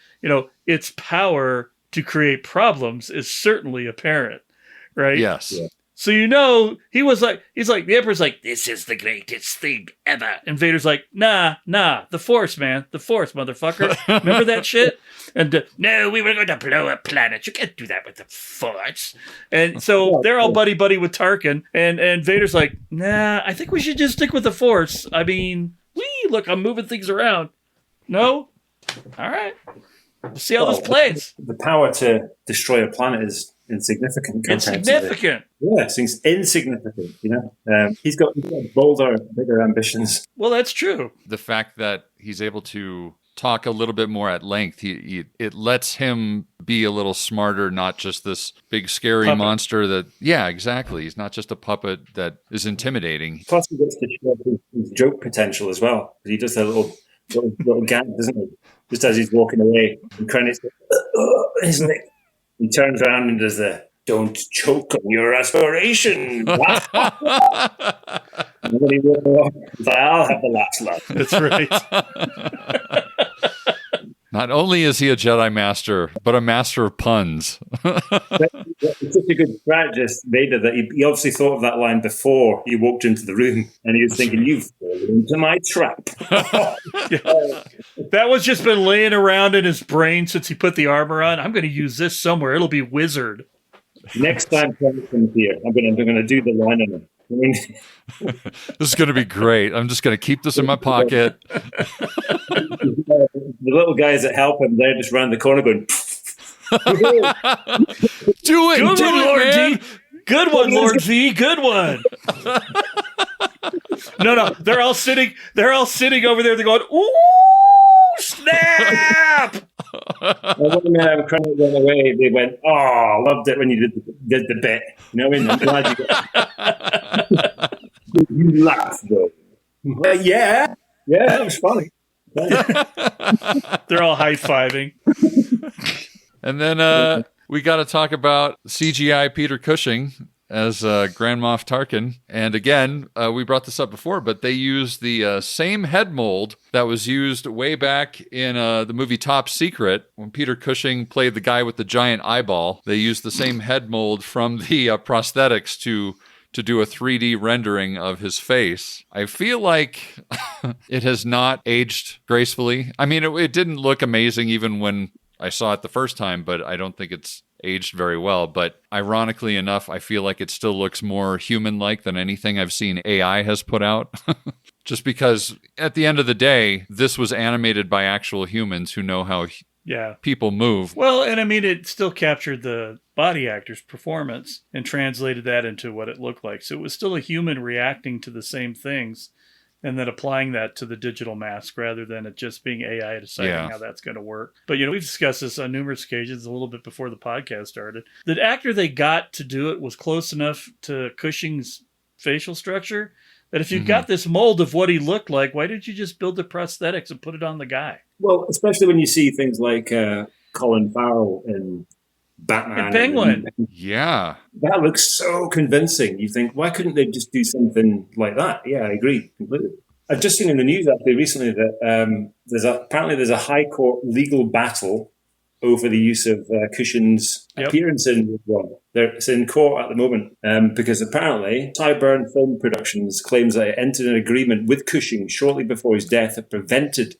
its power to create problems is certainly apparent, right? Yes. Yeah. So he's like, the Emperor's like, this is the greatest thing ever. And Vader's like, nah, the Force, man. The Force, motherfucker. Remember that shit? And no, we were going to blow up planets. You can't do that with the Force. And so they're all buddy-buddy with Tarkin. And Vader's like, nah, I think we should just stick with the Force. I mean, look, I'm moving things around. No? All right. We'll see how this plays. The power to destroy a planet is insignificant. Insignificant. Yeah, it's insignificant, He's got bolder, bigger ambitions. Well, that's true. The fact that he's able to talk a little bit more at length, it lets him be a little smarter, not just this big scary puppet monster that, yeah, exactly. He's not just a puppet that is intimidating. Plus he gets to show his joke potential as well. He does that little gag, doesn't he? Just as he's walking away, and Krennic's isn't it? He turns around and does the "Don't choke on your aspiration." And then he walks off. He's like, "I'll have the last laugh." That's right. Not only is he a Jedi master, but a master of puns. It's such a good strategist, Vader, that he obviously thought of that line before he walked into the room, and he was thinking, "You've fallen into my trap." That was just been laying around in his brain since he put the armor on. I'm going to use this somewhere. It'll be wizard. Next time Krennic comes here, I'm going to do the line on him. This is going to be great. I'm just going to keep this in my pocket. The little guys that help him, they're just around the corner going, do it, good one, Lord man. D. Good one, Lord Z. Good one. No, they're all sitting over there. They're going, ooh, snap! And when Krennic went away, they went, "Oh, loved it when you did the bit." You know what I mean? I'm glad you laughed, though. Yeah, it was funny. They're all high-fiving. And then we got to talk about CGI Peter Cushing as Grand Moff Tarkin. And again, we brought this up before, but they used the same head mold that was used way back in the movie Top Secret when Peter Cushing played the guy with the giant eyeball. They used the same head mold from the prosthetics to do a 3D rendering of his face. I feel like it has not aged gracefully. I mean, it didn't look amazing even when I saw it the first time, but I don't think it's aged very well. But ironically enough, I feel like it still looks more human-like than anything I've seen AI has put out. Just because at the end of the day, this was animated by actual humans who know how people move. Well, and I mean, it still captured the body actor's performance and translated that into what it looked like. So it was still a human reacting to the same things and then applying that to the digital mask rather than it just being AI deciding how that's going to work. But, we've discussed this on numerous occasions a little bit before the podcast started. The actor they got to do it was close enough to Cushing's facial structure that if you got this mold of what he looked like, why didn't you just build the prosthetics and put it on the guy? Well, especially when you see things like Colin Farrell in Batman. And Penguin. Yeah. That looks so convincing. You think, why couldn't they just do something like that? Yeah, I agree completely. I've just seen in the news actually recently that there's a high court legal battle over the use of Cushing's appearance in one. It's in court at the moment because apparently Tyburn Film Productions claims that it entered an agreement with Cushing shortly before his death that prevented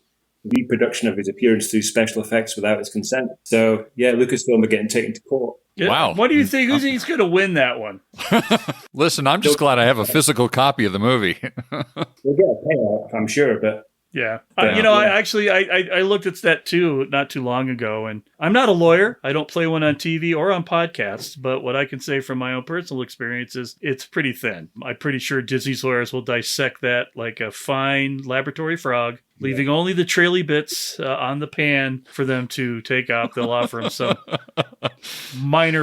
reproduction of his appearance through special effects without his consent. So, Lucasfilm are getting taken to court. Wow. What do you think? Who's he's going to win that one? Listen, I'm just glad I have a physical copy of the movie. We'll get a payout, I'm sure, but... Yeah. I looked at that too not too long ago, and I'm not a lawyer. I don't play one on TV or on podcasts, but what I can say from my own personal experience is it's pretty thin. I'm pretty sure Disney's lawyers will dissect that like a fine laboratory frog, leaving only the traily bits on the pan for them to take out. They'll offer them some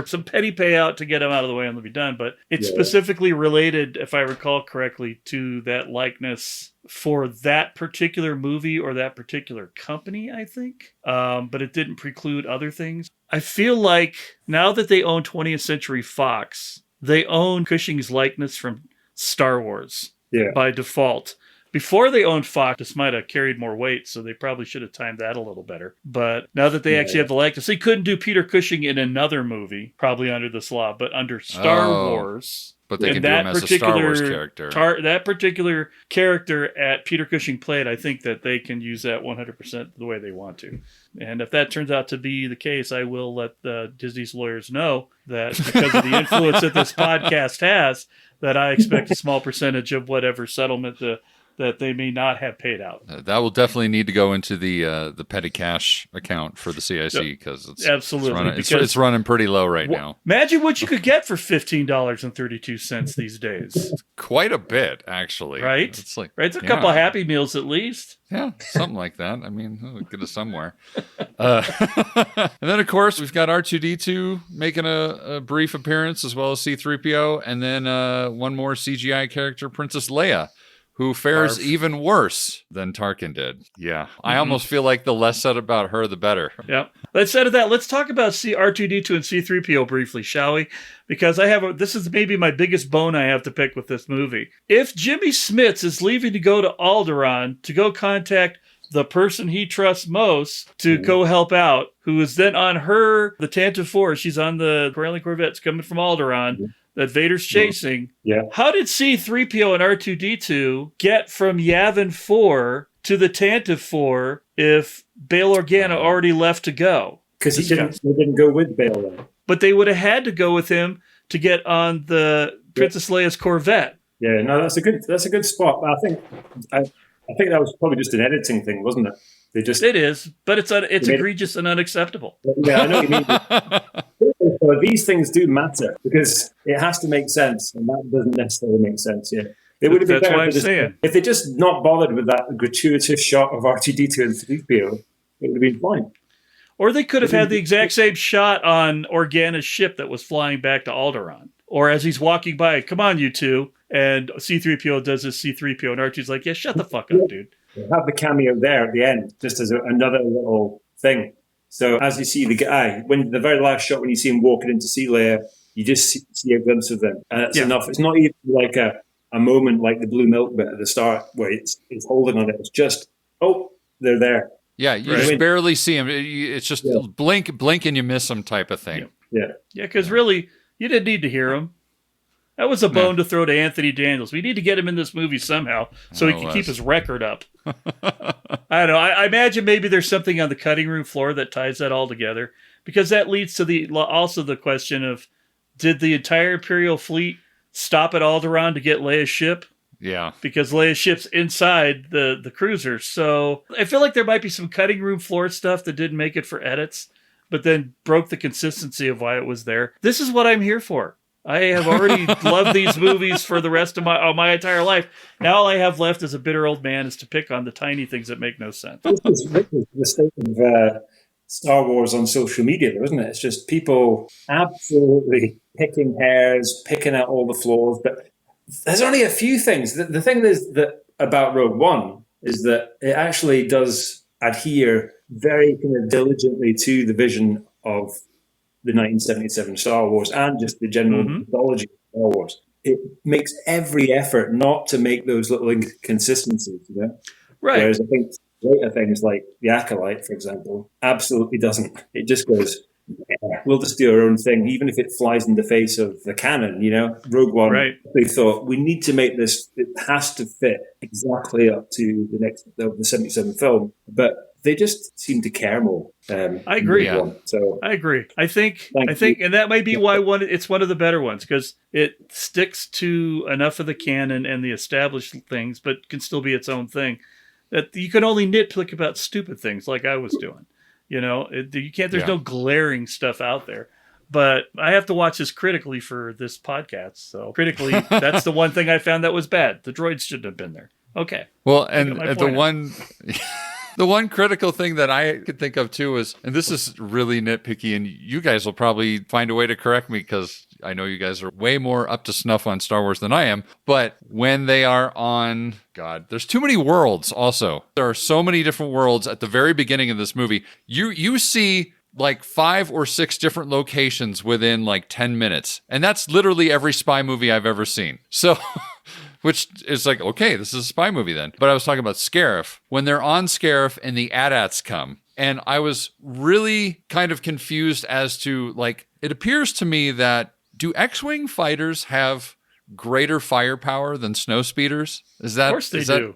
some petty payout to get them out of the way and they'll be done. But it's specifically related, if I recall correctly, to that likeness for that particular movie or that particular company, I think. But it didn't preclude other things. I feel like now that they own 20th Century Fox, they own Cushing's likeness from Star Wars by default. Before they owned Fox, this might have carried more weight, so they probably should have timed that a little better. But now that they actually have the likeness, they couldn't do Peter Cushing in another movie, probably under this law, but under Star Wars... But they can do him as a Star Wars character. That particular character at Peter Cushing played, I think that they can use that 100% the way they want to. And if that turns out to be the case, I will let Disney's lawyers know that because of the influence that this podcast has, that I expect a small percentage of whatever settlement that they may not have paid out. That will definitely need to go into the petty cash account for the CIC because it's running pretty low right now. Imagine what you could get for $15.32 these days. Quite a bit, actually. Right? It's like It's a couple of Happy Meals at least. Yeah, something like that. I mean, it'll get us somewhere. And then, of course, we've got R2-D2 making a brief appearance, as well as C-3PO, and then one more CGI character, Princess Leia, who fares even worse than Tarkin did. Yeah. I almost feel like the less said about her, the better. Yep. Let's talk about R2-D2 and C-3PO briefly, shall we? Because this is maybe my biggest bone I have to pick with this movie. If Jimmy Smits is leaving to go to Alderaan to go contact the person he trusts most to go help out, who is then on the Tantive 4, she's on the Corellian Corvette's coming from Alderaan, that Vader's chasing. Yeah. How did C-3PO and R2-D2 get from Yavin 4 to the Tantive 4 if Bail Organa already left to go? Because they didn't go with Bail then. But they would have had to go with him to get on the Princess Leia's Corvette. Yeah, no, that's a good spot. I think that was probably just an editing thing, wasn't it? It is, but it's egregious and unacceptable. Yeah, I know what you mean. So these things do matter because it has to make sense, and that doesn't necessarily make sense. Yeah, it would have been better if they just not bothered with that gratuitous shot of R2-D2 and C-3PO. It would have been fine. Or they could have had the exact same shot on Organa's ship that was flying back to Alderaan. Or as he's walking by, come on, you two. And C-3PO does his C-3PO, and R2's like, yeah, shut the fuck up, dude. Have the cameo there at the end, just as another little thing. So as you see the guy, when the very last shot, when you see him walking into see Leia, you just see a glimpse of them. And that's enough. It's not even like a moment like the blue milk bit at the start where it's holding on it. It's just, they're there. Yeah, you just barely see him. It's just blink and you miss them type of thing. Yeah, because really, you didn't need to hear him. That was a bone to throw to Anthony Daniels. We need to get him in this movie somehow so he can keep his record up. I don't know. I imagine maybe there's something on the cutting room floor that ties that all together, because that leads to the question of, did the entire Imperial fleet stop at Alderaan to get Leia's ship? Yeah. Because Leia's ship's inside the cruiser. So I feel like there might be some cutting room floor stuff that didn't make it for edits, but then broke the consistency of why it was there. This is what I'm here for. I have already loved these movies for the rest of my entire life. Now all I have left as a bitter old man is to pick on the tiny things that make no sense. This is the state of Star Wars on social media, though, isn't it? It's just people absolutely picking hairs, picking out all the flaws. But there's only a few things. The thing is that about Rogue One is that it actually does adhere very kind of diligently to the vision of the 1977 Star Wars and just the general mythology of Star Wars. It makes every effort not to make those little inconsistencies, you know? Right. Whereas I think later things like The Acolyte, for example, absolutely doesn't. It just goes, we'll just do our own thing, even if it flies in the face of the canon, you know? Rogue One, they thought, we need to make this, it has to fit exactly up to the 77 film. But they just seem to care more. I agree. So I agree. I think, and that might be why it's one of the better ones, because it sticks to enough of the canon and the established things, but can still be its own thing. That you can only nitpick about stupid things like I was doing. You know, you can't. There's no glaring stuff out there. But I have to watch this critically for this podcast. So critically, that's the one thing I found that was bad. The droids shouldn't have been there. Okay. Well, and the one critical thing that I could think of too is, and this is really nitpicky, and you guys will probably find a way to correct me because I know you guys are way more up to snuff on Star Wars than I am, but when they are on, there's too many worlds also. There are so many different worlds at the very beginning of this movie. You see like 5 or 6 different locations within like 10 minutes. And that's literally every spy movie I've ever seen. So... Which is like, okay, this is a spy movie then. But I was talking about Scarif. When they're on Scarif and the AT-ATs come, and I was really kind of confused as to, like, it appears to me that do X-Wing fighters have greater firepower than snow speeders? Is that? Of course they do.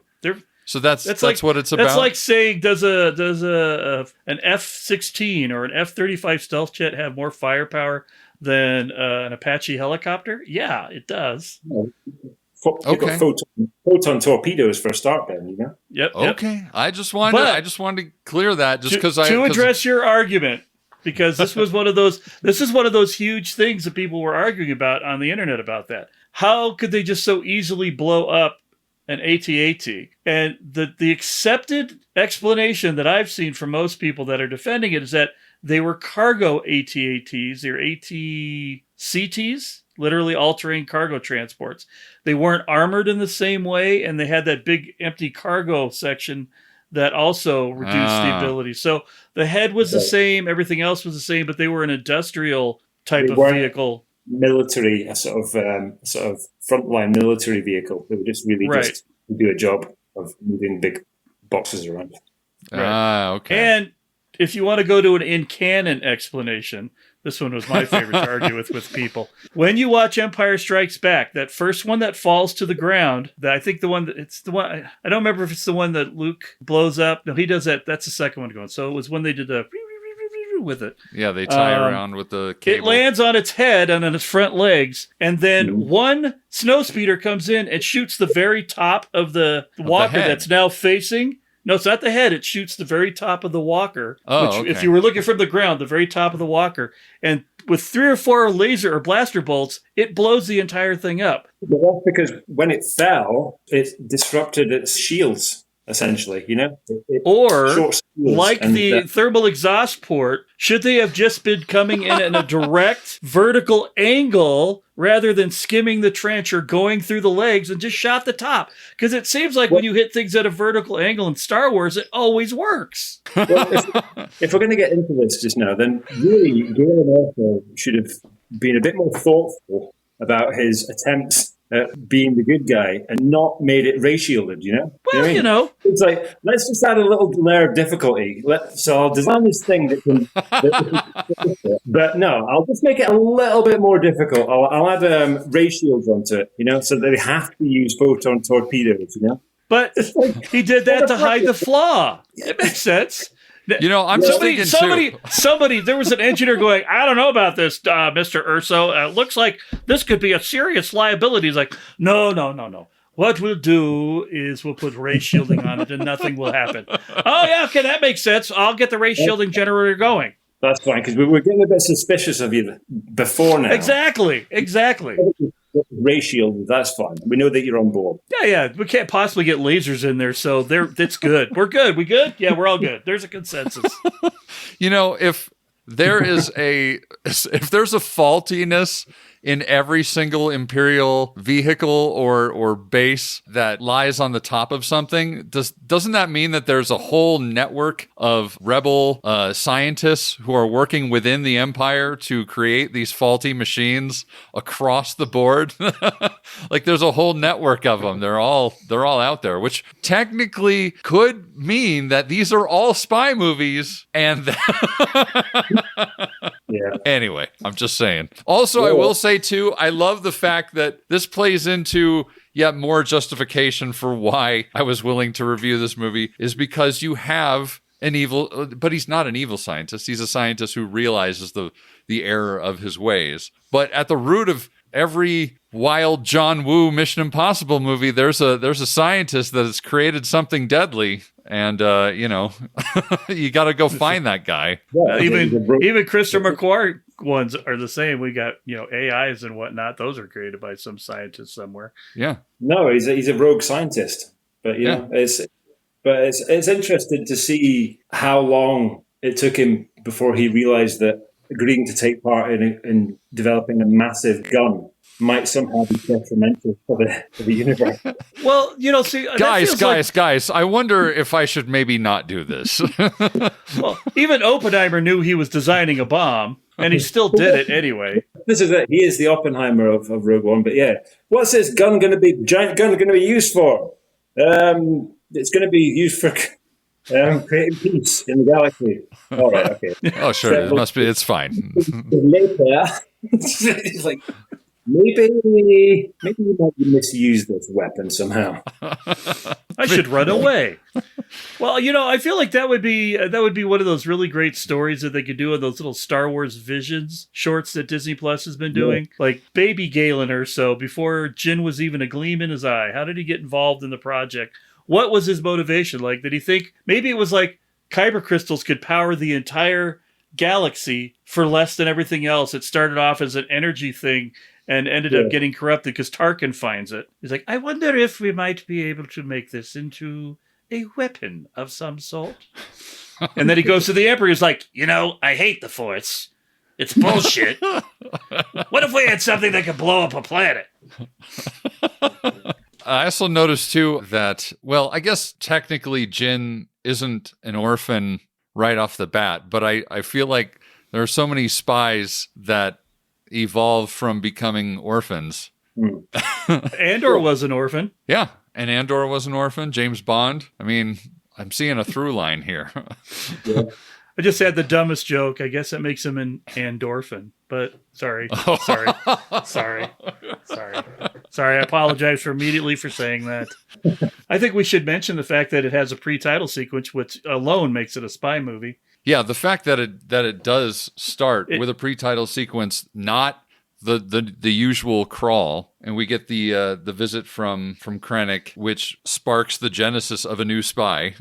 So that's like, what it's about. That's like saying, does an F-16 or an F-35 stealth jet have more firepower than an Apache helicopter? Yeah, it does. You've got photon torpedoes for a start, then, you know. Yep. Okay. I just wanted to clear that just because to address your argument, because this was one of those. This is one of those huge things that people were arguing about on the internet about that. How could they just so easily blow up an AT-AT? And the accepted explanation that I've seen from most people that are defending it is that they were cargo AT-ATs, or AT-CTs, literally all-terrain cargo transports. They weren't armored in the same way, and they had that big empty cargo section that also reduced the ability. So the head was the same, everything else was the same, but they were an industrial type of vehicle. Military, a sort of frontline military vehicle. They were just really just do a job of moving big boxes around. Right. Okay. And if you want to go to an in-canon explanation, this one was my favorite to argue with people. When you watch Empire Strikes Back, that first one that falls to the ground, I think it's the one, I don't remember if it's the one that Luke blows up. No, he does that. That's the second one going. So it was when they did the with it. Yeah, they tie around with the cable. It lands on its head and on its front legs, and then one snowspeeder comes in and shoots the very top of the walker that's now facing. No, it's not the head. It shoots the very top of the walker. If you were looking from the ground, the very top of the walker. And with 3 or 4 laser or blaster bolts, it blows the entire thing up. But that's because when it fell, it disrupted its shields, essentially, you know? Or, like the thermal exhaust port, should they have just been coming in a direct vertical angle rather than skimming the trench or going through the legs and just shot the top? Because it seems like when you hit things at a vertical angle in Star Wars, it always works. Well, if we're going to get into this just now, then really, Gareth should have been a bit more thoughtful about his attempts at being the good guy and not made it ray shielded, you know? Well, you know. It's like, let's just add a little layer of difficulty. So I'll design this thing that can... but no, I'll just make it a little bit more difficult. I'll add ray shields onto it, you know, so they have to use photon torpedoes, you know? But he did that to hide the flaw. It makes sense. You know, I'm just thinking somebody, there was an engineer going, I don't know about this, Mr. Urso. Looks like this could be a serious liability. He's like, no. What we'll do is we'll put ray shielding on it and nothing will happen. Oh, yeah, okay, that makes sense. I'll get the ray shielding generator going. That's fine, because we were getting a bit suspicious of you before now. Exactly. Ray shield, that's fine. We know that you're on board. Yeah. We can't possibly get lasers in there, so it's good. We're good. We good? Yeah, we're all good. There's a consensus. You know, if there's a faultiness in every single Imperial vehicle or base that lies on the top of something, doesn't that mean that there's a whole network of rebel scientists who are working within the Empire to create these faulty machines across the board? Like there's a whole network of them. They're all out there, which technically could mean that these are all spy movies. And yeah. Anyway, I'm just saying. Also, I will say too, I love the fact that this plays into yet more justification for why I was willing to review this movie, is because you have an evil, but he's not an evil scientist. He's a scientist who realizes the error of his ways. But at the root of every wild John Woo Mission Impossible movie, there's a scientist that has created something deadly. And, you know, you got to go find that guy. Even Christopher McQuarrie ones are the same. We got, you know, AIs and whatnot. Those are created by some scientist somewhere. Yeah. No, he's a rogue scientist. But, you know, it's interesting to see how long it took him before he realized that agreeing to take part in developing a massive gun might somehow be detrimental for the universe. Well, you know, see, guys, I wonder if I should maybe not do this. Well, even Oppenheimer knew he was designing a bomb, and he still did it anyway. This is it. He is the Oppenheimer of Rogue One. But yeah, what's this giant gun going to be used for? It's going to be used for creating peace in the galaxy. All right, okay. Oh, sure. It must be. It's fine. Later, it's like, Maybe you might misuse this weapon somehow. I should run away. Well, I feel like that would be one of those really great stories that they could do in those little Star Wars Visions shorts that Disney Plus has been doing. Yeah. Like baby Galen or so, before Jin was even a gleam in his eye. How did he get involved in the project? What was his motivation? Like, did he think maybe it was like kyber crystals could power the entire galaxy for less than everything else? It started off as an energy thing and ended up getting corrupted because Tarkin finds it. He's like, I wonder if we might be able to make this into a weapon of some sort. And then he goes to the Emperor. He's like, I hate the Force. It's bullshit. What if we had something that could blow up a planet? I also noticed, too, that, well, I guess technically Jin isn't an orphan right off the bat, but I feel like there are so many spies that evolve from becoming orphans. Andor was an orphan. Yeah, and Andor was an orphan. James Bond. I mean, I'm seeing a through line here. Yeah. I just had the dumbest joke. I guess that makes him an endorphin. But sorry. I apologize immediately for saying that. I think we should mention the fact that it has a pre-title sequence, which alone makes it a spy movie. Yeah, the fact that it does start with a pre-title sequence, not the usual crawl, and we get the visit from Krennic, which sparks the genesis of a new spy,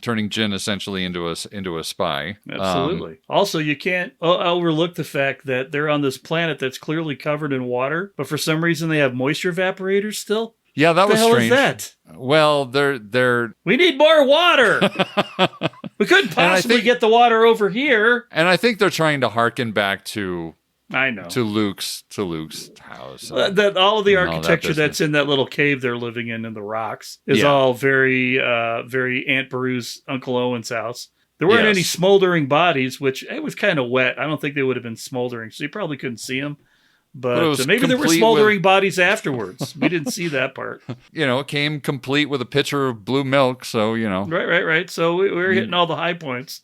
turning Jin essentially into a spy. Absolutely. Also, you can't overlook the fact that they're on this planet that's clearly covered in water, but for some reason they have moisture evaporators still. Yeah, that was strange. What the hell is that? Well, they're we need more water. We couldn't possibly get the water over here. And I think they're trying to harken back to Luke's house. That all of the architecture that's in that little cave they're living in the rocks is all very Aunt Beru's Uncle Owen's house. There weren't any smoldering bodies, which it was kind of wet. I don't think they would have been smoldering, so you probably couldn't see them. But maybe there were smoldering bodies afterwards. We didn't see that part. It came complete with a pitcher of blue milk, so, Right. So we were hitting all the high points.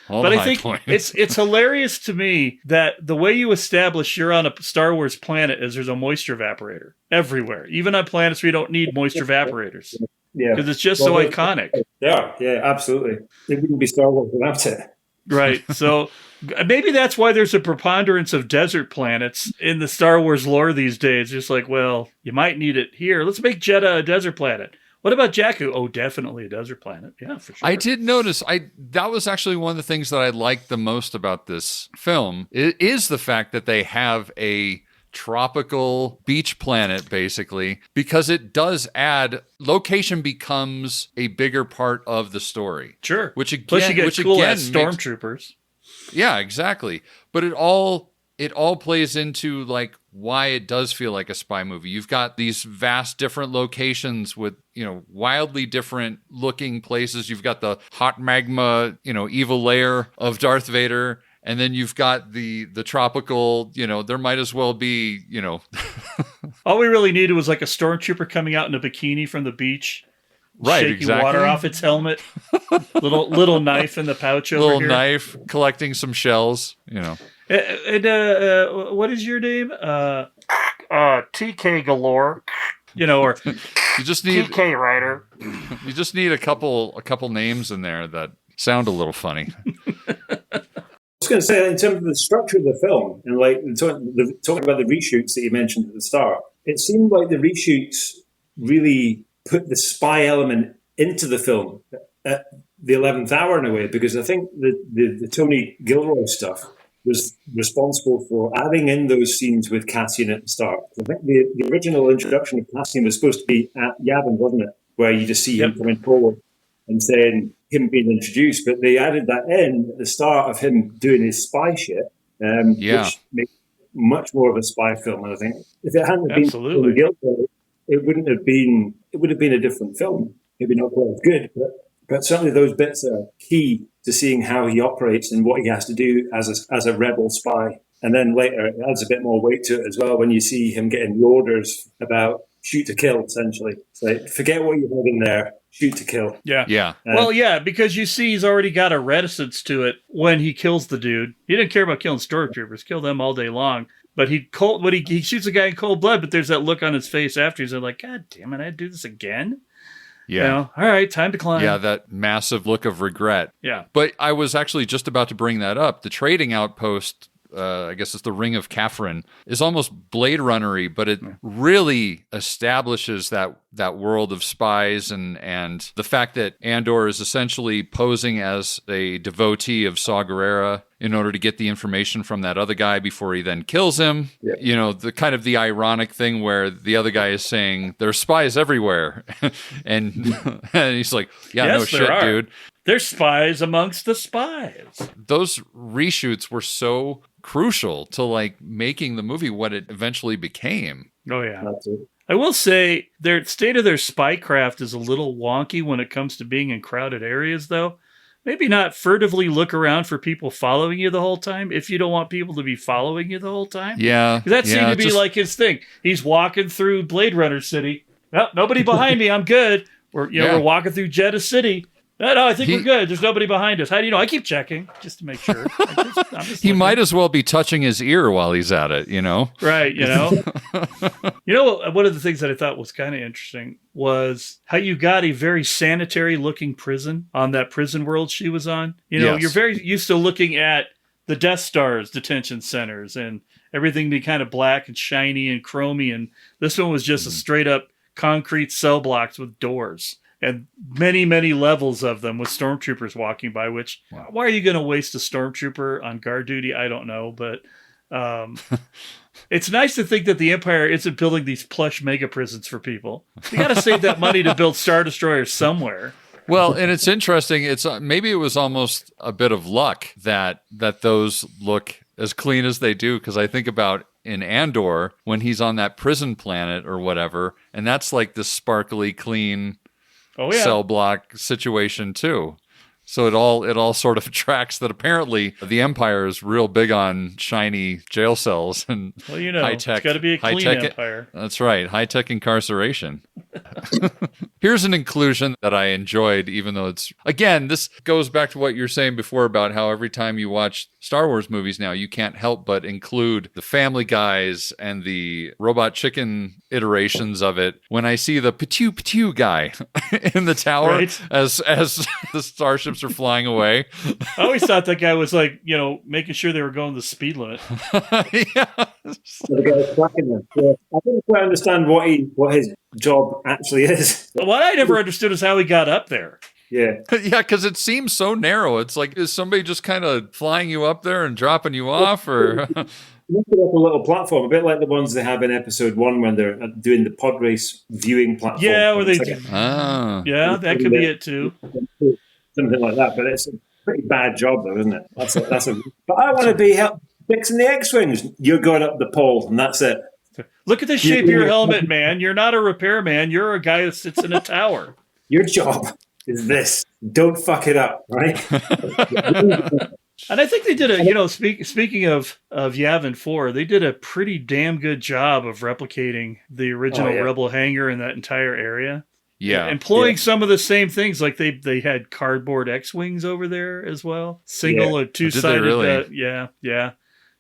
I think it's hilarious to me that the way you establish you're on a Star Wars planet is there's a moisture evaporator everywhere, even on planets where you don't need moisture evaporators. Yeah, because it's just so iconic. Yeah, absolutely. It wouldn't be Star Wars without it. Right. So maybe that's why there's a preponderance of desert planets in the Star Wars lore these days. Just like, well, you might need it here. Let's make Jeddah a desert planet. What about Jakku? Oh, definitely a desert planet. Yeah, for sure. I did notice, that was actually one of the things that I liked the most about this film. It is the fact that they have a tropical beach planet, basically, because it does add, location becomes a bigger part of the story. Sure. Which again, plus you get cool-ass stormtroopers. Yeah, exactly. But it all plays into like why it does feel like a spy movie. You've got these vast different locations with, wildly different looking places. You've got the hot magma, evil lair of Darth Vader. And then you've got the tropical, there might as well be, All we really needed was like a stormtrooper coming out in a bikini from the beach. Right, shaking exactly. Water off its helmet. little knife in the pouch over here. Little knife, collecting some shells, And what is your name? TK Galore. Or you just need TK Rider. You just need a couple names in there that sound a little funny. I was going to say, in terms of the structure of the film, and like talking about the reshoots that you mentioned at the start, it seemed like the reshoots really put the spy element into the film at the 11th hour in a way, because I think the Tony Gilroy stuff was responsible for adding in those scenes with Cassian at the start. I think the original introduction of Cassian was supposed to be at Yavin, wasn't it? Where you just see him coming forward and saying him being introduced. But they added that in at the start of him doing his spy shit, which makes much more of a spy film. And I think if it hadn't been Tony Gilroy, it would have been a different film. Maybe not quite as good, but certainly those bits are key to seeing how he operates and what he has to do as a rebel spy. And then later, it adds a bit more weight to it as well when you see him getting orders about shoot to kill, essentially. It's like, forget what you had in there, shoot to kill. Yeah. Because you see he's already got a reticence to it when he kills the dude. He didn't care about killing stormtroopers, kill them all day long. But he shoots a guy in cold blood, but there's that look on his face after. He's like, God damn it, I do this again? Yeah. You know, all right, time to climb. Yeah, that massive look of regret. Yeah. But I was actually just about to bring that up. The trading outpost, I guess it's the Ring of Catherine, is almost Blade Runner-y, but it really establishes that world of spies and the fact that Andor is essentially posing as a devotee of Saw Gerrera in order to get the information from that other guy before he then kills him. Yeah. You know, the kind of the ironic thing where the other guy is saying, there's spies everywhere. and he's like, yeah, yes, no shit, dude. There's spies amongst the spies. Those reshoots were so crucial to like making the movie what it eventually became. Oh, yeah. I will say their state of their spycraft is a little wonky when it comes to being in crowded areas, though. Maybe not furtively look around for people following you the whole time if you don't want people to be following you the whole time. Yeah. That seemed to be like his thing. He's walking through Blade Runner City. No, nobody behind me. I'm good. We're walking through Jeddah City. No, I think we're good. There's nobody behind us. How do you know? I keep checking just to make sure. I'm just he looking. might as well be touching his ear while he's at it, you know? Right, you know? One of the things that I thought was kind of interesting was how you got a very sanitary-looking prison on that prison world she was on. You know, You're very used to looking at the Death Star's detention centers and everything be kind of black and shiny and chromy, and this one was just a straight-up concrete cell blocks with doors. And many, many levels of them with stormtroopers walking by, which, why are you going to waste a stormtrooper on guard duty? I don't know. But it's nice to think that the Empire isn't building these plush mega prisons for people. You got to save that money to build Star Destroyers somewhere. Well, and it's interesting. It's maybe it was almost a bit of luck that those look as clean as they do, because I think about in Andor when he's on that prison planet or whatever, and that's like this sparkly, clean cell block situation too. So it all sort of tracks that apparently the Empire is real big on shiny jail cells and high-tech. It's got to be a clean Empire. That's right, high-tech incarceration. Here's an inclusion that I enjoyed, even though it's, again, this goes back to what you're saying before about how every time you watch Star Wars movies now, you can't help but include the Family Guys and the Robot Chicken iterations of it. When I see the Patew guy in the tower as the starships are flying away. I always thought that guy was like, making sure they were going the speed limit. I didn't quite understand what his job actually is. What I never understood is how he got up there. Yeah. Yeah, because it seems so narrow. It's like, is somebody just kind of flying you up there and dropping you off? Or Look up a little platform, a bit like the ones they have in episode 1 when they're doing the pod race viewing platform. Yeah, where they yeah, that could be it too. Something like that, but it's a pretty bad job though, isn't it? But I want to be fixing the X-Wings. You're going up the pole and that's it. Look at the shape of your helmet, man. You're not a repairman. You're a guy that sits in a tower. Your job is this. Don't fuck it up, right? And I think they did speaking of Yavin 4, they did a pretty damn good job of replicating the original Rebel hangar in that entire area. Yeah. Employing some of the same things, like they had cardboard X-Wings over there as well. Single or two-sided. Really?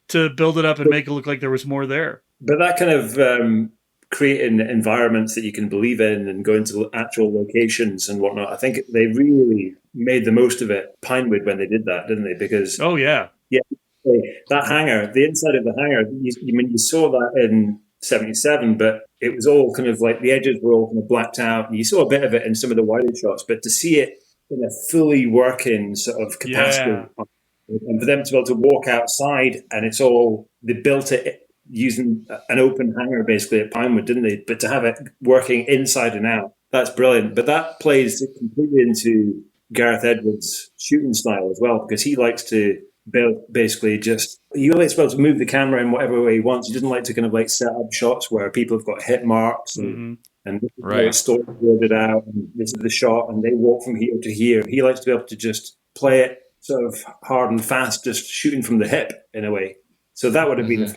To build it up and make it look like there was more there. But that kind of creating environments that you can believe in and go into actual locations and whatnot, I think they really made the most of it, Pinewood, when they did that, didn't they? Because that hangar, the inside of the hangar, you saw that in 77, but it was all kind of like the edges were all kind of blacked out. And you saw a bit of it in some of the wider shots, but to see it in a fully working sort of capacity, and for them to be able to walk outside, and they built it using an open hangar basically at Pinewood, didn't they? But to have it working inside and out, that's brilliant. But that plays completely into Gareth Edwards' shooting style as well, because he likes to basically he likes to be able to move the camera in whatever way he wants. He doesn't like to kind of like set up shots where people have got hit marks and this is where the story worded out, and this is the shot, and they walk from here to here. He likes to be able to just play it sort of hard and fast, just shooting from the hip in a way. So that would have been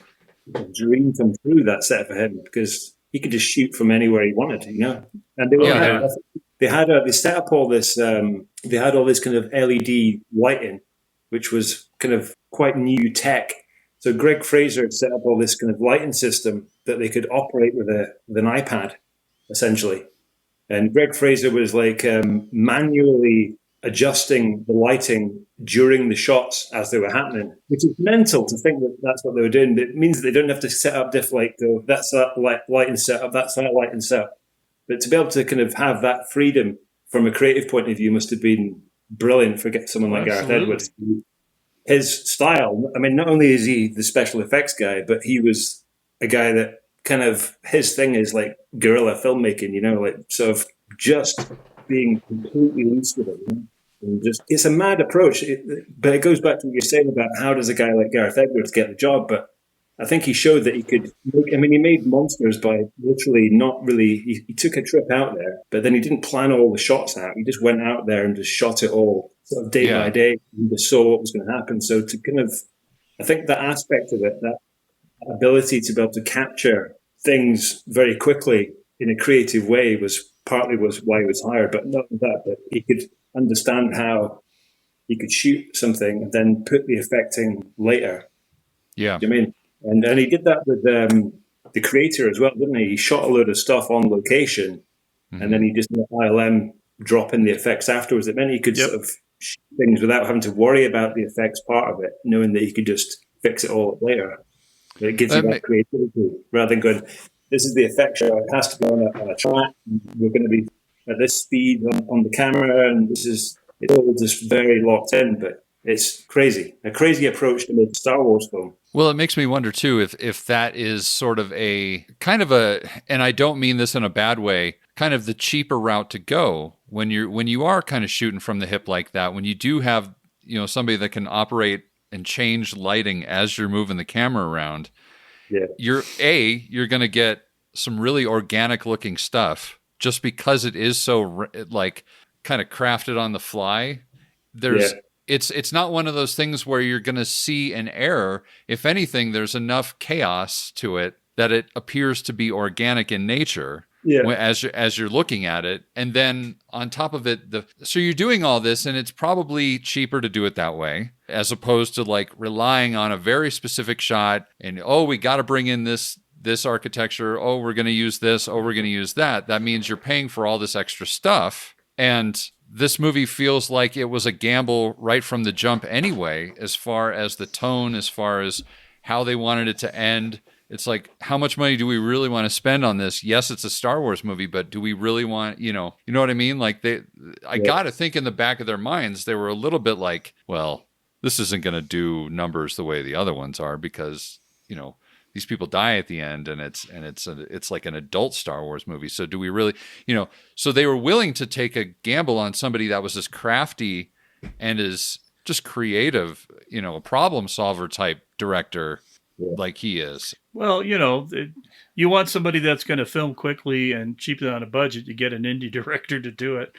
a dream come true, that set for him, because he could just shoot from anywhere he wanted, And they set up all this. They had all this kind of LED lighting, which was kind of quite new tech. So Greg Fraser had set up all this kind of lighting system that they could operate with an iPad, essentially. And Greg Fraser was like manually adjusting the lighting during the shots as they were happening, which is mental to think that that's what they were doing. It means that they don't have to set up go, that's that lighting setup, that's that lighting setup. But to be able to kind of have that freedom from a creative point of view must have been brilliant for someone like Gareth Edwards. His style, I mean, not only is he the special effects guy, but he was a guy that kind of, his thing is like guerrilla filmmaking, like sort of just being completely loose with it. And just, it's a mad approach, but it goes back to what you're saying about how does a guy like Gareth Edwards get the job? But I think he showed that he could make, he made monsters by literally not really, he took a trip out there, but then he didn't plan all the shots out. He just went out there and just shot it all sort of day by day and just saw what was going to happen. So to kind of, I think that aspect of it, that ability to be able to capture things very quickly in a creative way was why he was hired, but not that, but he could understand how he could shoot something and then put the effect in later. Yeah. You know what I mean? And he did that with the creator as well, didn't he? He shot a load of stuff on location and then he just let ILM drop in the effects afterwards. It meant he could sort of shoot things without having to worry about the effects part of it, knowing that he could just fix it all later. It gives you that creativity rather than going, this is the effect show, it has to be on a track, we're going to be at this speed on the camera, and it's all just very locked in, but it's crazy. A crazy approach to make a Star Wars film. Well, it makes me wonder, too, if that is sort of a kind of a, and I don't mean this in a bad way, kind of the cheaper route to go when you are kind of shooting from the hip like that, when you do have, somebody that can operate and change lighting as you're moving the camera around. Yeah. You're going to get some really organic looking stuff just because it is so like kind of crafted on the fly. It's not one of those things where you're going to see an error. If anything, there's enough chaos to it that it appears to be organic in nature as you're looking at it. And then on top of it, so you're doing all this, and it's probably cheaper to do it that way as opposed to like relying on a very specific shot and, we got to bring in this architecture. We're going to use this. We're going to use that. That means you're paying for all this extra stuff. And this movie feels like it was a gamble right from the jump anyway, as far as the tone, as far as how they wanted it to end. It's like, how much money do we really want to spend on this? Yes, it's a Star Wars movie, but do we really want, you know what I mean? Like I got to think in the back of their minds, they were a little bit like, well, this isn't going to do numbers the way the other ones are because, these people die at the end and it's like an adult Star Wars movie. So do we really, so they were willing to take a gamble on somebody that was as crafty and as just creative, a problem solver type director like he is. Well, you want somebody that's going to film quickly and cheaply on a budget. You get an indie director to do it,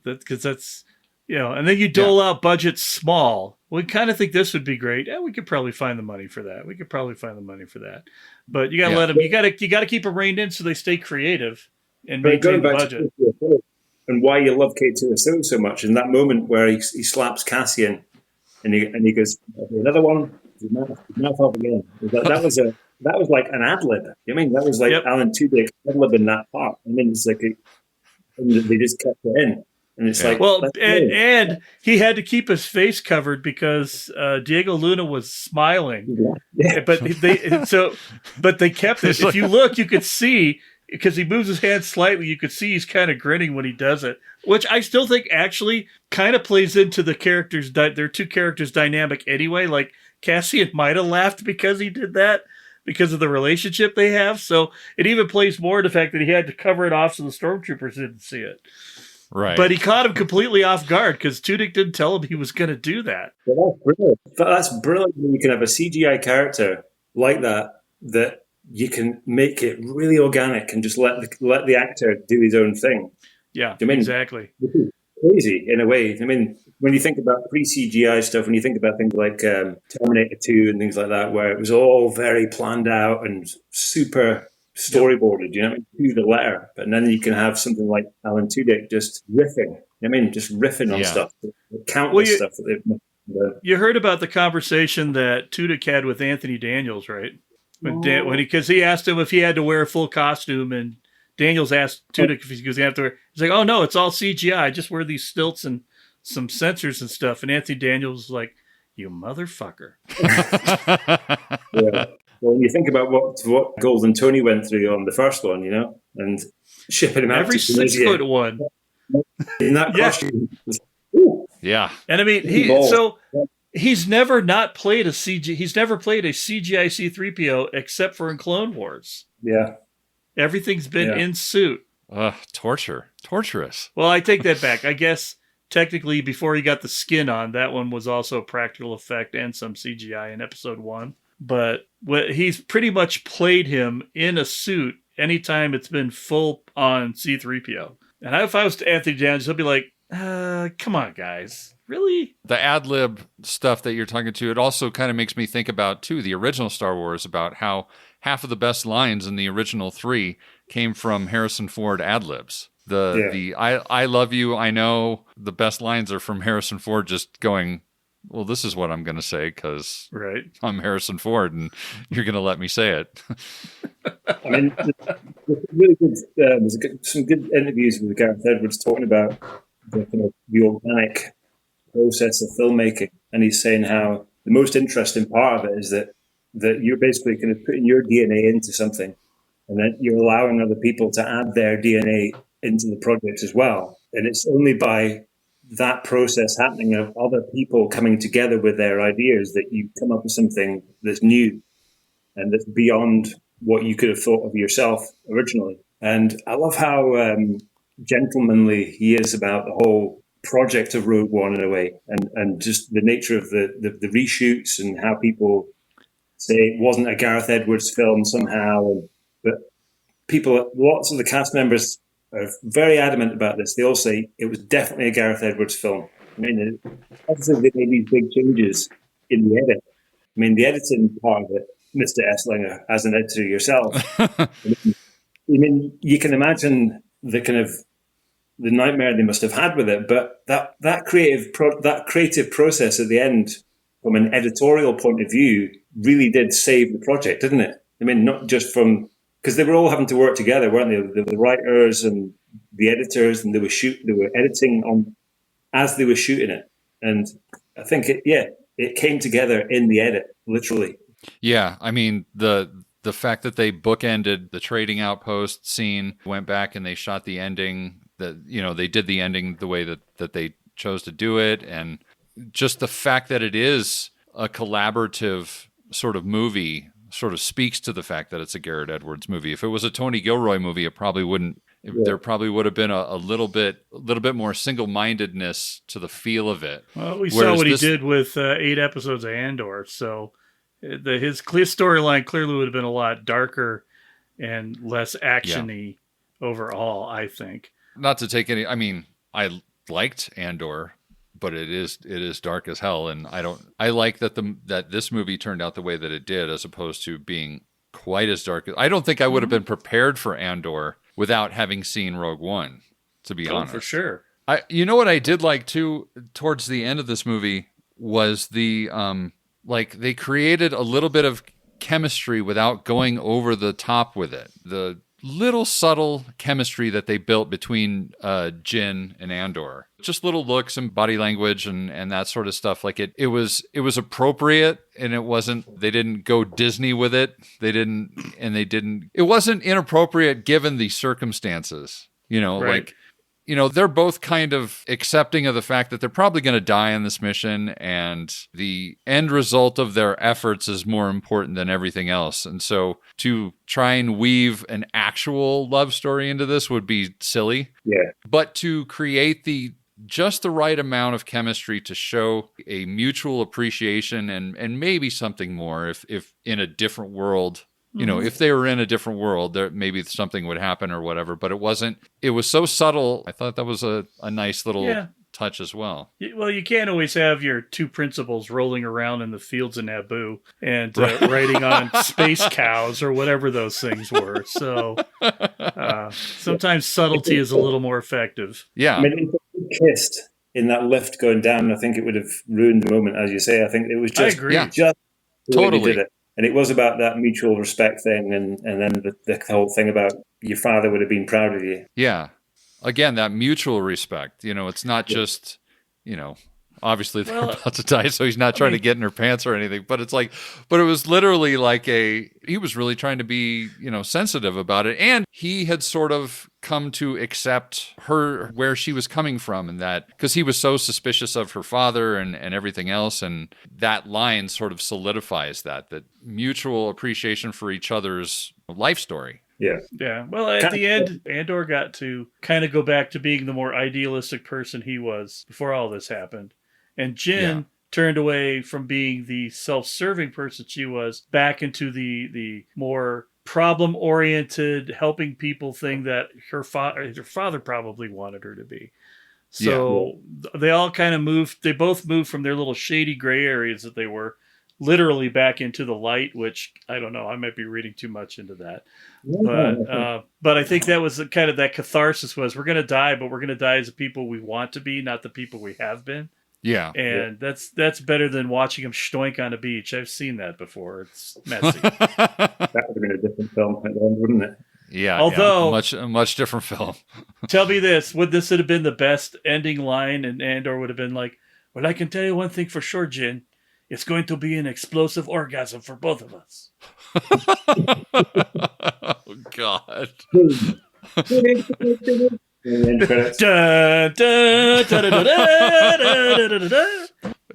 because that's, and then you dole out budgets small. We kind of think this would be great. We could probably find the money for that. But you got to let them. You got to keep them reined in so they stay creative and maintain the budget. And why you love K2SO so much in that moment where he slaps Cassian and he goes, another one. Mouth off again. That was like an ad lib. That was like Alan Tudyk ad lib in that part. It's like they just kept it in. And it's like, well, and he had to keep his face covered because Diego Luna was smiling. Yeah. But they kept it. If you look, you could see, because he moves his hand slightly, you could see he's kind of grinning when he does it, which I still think actually kind of plays into the characters. Their two characters' dynamic anyway. Like Cassian might have laughed because he did that, because of the relationship they have. So it even plays more to the fact that he had to cover it off so the stormtroopers didn't see it. Right. But he caught him completely off guard because Tudyk didn't tell him he was going to do that. Well, that's brilliant. That's brilliant when you can have a CGI character like that you can make it really organic and just let the actor do his own thing. Yeah, exactly. This is crazy in a way. When you think about pre-CGI stuff, when you think about things like Terminator 2 and things like that, where it was all very planned out and super storyboarded, to the letter. But then you can have something like Alan Tudyk just riffing. Just riffing on stuff, countless stuff that they've But, You heard about the conversation that Tudyk had with Anthony Daniels, right? Because he asked him if he had to wear a full costume, and Daniels asked Tudyk if he was going to have to wear. He's like, "Oh no, it's all CGI. Just wear these stilts and some sensors and stuff." And Anthony Daniels was like, "You motherfucker." Yeah. Well, you think about what Golden Tony went through on the first one, and shipping him out every to Tunisia 6 foot one in that costume. Yeah, and I mean, he's never not played a CG. He's never played a CGI C-3PO except for in Clone Wars. Yeah, everything's been in suit. Torturous. Well, I take that back. I guess technically, before he got the skin on, that one was also a practical effect and some CGI in Episode 1. But he's pretty much played him in a suit anytime it's been full on C-3PO. And if I was to Anthony Daniels, he'll be like, come on, guys. Really? The ad-lib stuff that you're talking to, it also kind of makes me think about, too, the original Star Wars, about how half of the best lines in the original 3 came from Harrison Ford ad-libs. The I love you, I know, the best lines are from Harrison Ford just going, well, this is what I'm going to say because I'm Harrison Ford and you're going to let me say it. I mean, really good. There's some good interviews with Gareth Edwards talking about the organic process of filmmaking, and he's saying how the most interesting part of it is that you're basically kind of putting your DNA into something, and then you're allowing other people to add their DNA into the project as well. And it's only by that process happening of other people coming together with their ideas that you come up with something that's new and that's beyond what you could have thought of yourself originally. And I love how gentlemanly he is about the whole project of Rogue One in a way, and just the nature of the reshoots and how people say it wasn't a Gareth Edwards film somehow. But lots of the cast members are very adamant about this. They all say it was definitely a Gareth Edwards film. I mean, obviously they made these big changes in the edit. I mean, the editing part of it, Mr. Esslinger, as an editor yourself, I mean, you can imagine the kind of the nightmare they must have had with it. But that creative process at the end, from an editorial point of view, really did save the project, didn't it? I mean, not just from, because they were all having to work together, weren't they? The writers and the editors, and they were editing on as they were shooting it. And I think it came together in the edit, literally. Yeah, I mean, the fact that they bookended the trading outpost scene, went back and they shot the ending, they did the ending the way that they chose to do it, and just the fact that it is a collaborative sort of movie sort of speaks to the fact that it's a Gareth Edwards movie. If it was a Tony Gilroy movie, it probably wouldn't. There probably would have been a little bit more single-mindedness to the feel of it. Well, we saw what he did with 8 episodes of Andor, so his storyline clearly would have been a lot darker and less actiony overall, I think. Not to take any. I mean, I liked Andor, but it is dark as hell, and I like that this movie turned out the way that it did, as opposed to being quite as dark. I don't think I would have been prepared for Andor without having seen Rogue One, to be honest. For sure. You know what I did like too towards the end of this movie was the they created a little bit of chemistry without going over the top with it. The little subtle chemistry that they built between Jyn and Andor. Just little looks and body language and that sort of stuff. Like it was appropriate, and they didn't go Disney with it. It wasn't inappropriate given the circumstances, right. They're both kind of accepting of the fact that they're probably going to die on this mission, and the end result of their efforts is more important than everything else. And so to try and weave an actual love story into this would be silly. Yeah. But to create just the right amount of chemistry to show a mutual appreciation and maybe something more if in a different world, if they were in a different world, there maybe something would happen or whatever, but it wasn't. It was so subtle. I thought that was a nice little touch as well. Well, you can't always have your two principals rolling around in the fields of Naboo and riding on space cows or whatever those things were. So sometimes subtlety is a little more effective. Yeah. I mean, kissed in that lift going down, I think it would have ruined the moment, as you say. I think it was just, I agree. just the way Totally. they did it. And it was about that mutual respect thing, and then the whole thing about your father would have been proud of you. Yeah. Again, that mutual respect. It's not just, obviously they're about to die, so he's not trying to get in her pants or anything. But it's like, but it was literally like he was really trying to be, sensitive about it. And he had sort of come to accept her where she was coming from, and that because he was so suspicious of her father and everything else. And that line sort of solidifies that mutual appreciation for each other's life story. Yeah. Yeah. Well, at the end, Andor got to kind of go back to being the more idealistic person he was before all this happened. And Jyn turned away from being the self-serving person she was back into the more problem-oriented, helping people thing that her father probably wanted her to be. So they all kind of moved. They both moved from their little shady gray areas that they were literally back into the light, which I don't know. I might be reading too much into that. But I think that was kind of that catharsis was we're going to die, but we're going to die as the people we want to be, not the people we have been. Yeah. And that's better than watching him shtoink on a beach. I've seen that before. It's messy. That would have been a different film at the end, wouldn't it? Yeah. Although a much different film. Tell me this, would this have been the best ending line? And Andor would have been like, well, I can tell you one thing for sure, Jyn. It's going to be an explosive orgasm for both of us. Oh, God.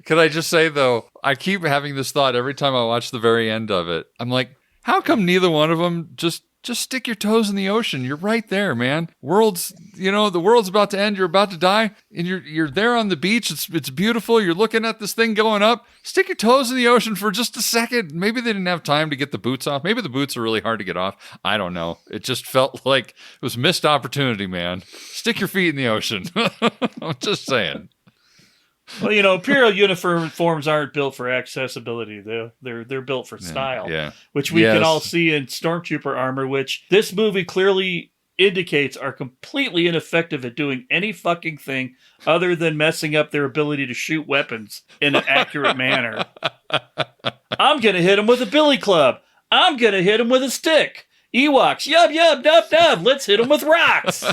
Can I just say, though, I keep having this thought every time I watch the very end of it. I'm like, how come neither one of them just stick your toes in the ocean? You're right there, man. The world's about to end. You're about to die, and you're there on the beach. It's beautiful. You're looking at this thing going up. Stick your toes in the ocean for just a second. Maybe they didn't have time to get the boots off. Maybe the boots are really hard to get off. I don't know. It just felt like it was missed opportunity, man. Stick your feet in the ocean. I'm just saying. Well, Imperial uniforms aren't built for accessibility. They're built for style, which we can all see in Stormtrooper armor, which this movie clearly indicates are completely ineffective at doing any fucking thing other than messing up their ability to shoot weapons in an accurate manner. I'm going to hit him with a billy club. I'm going to hit him with a stick. Ewoks, yub, yub, nub, nub. Let's hit him with rocks.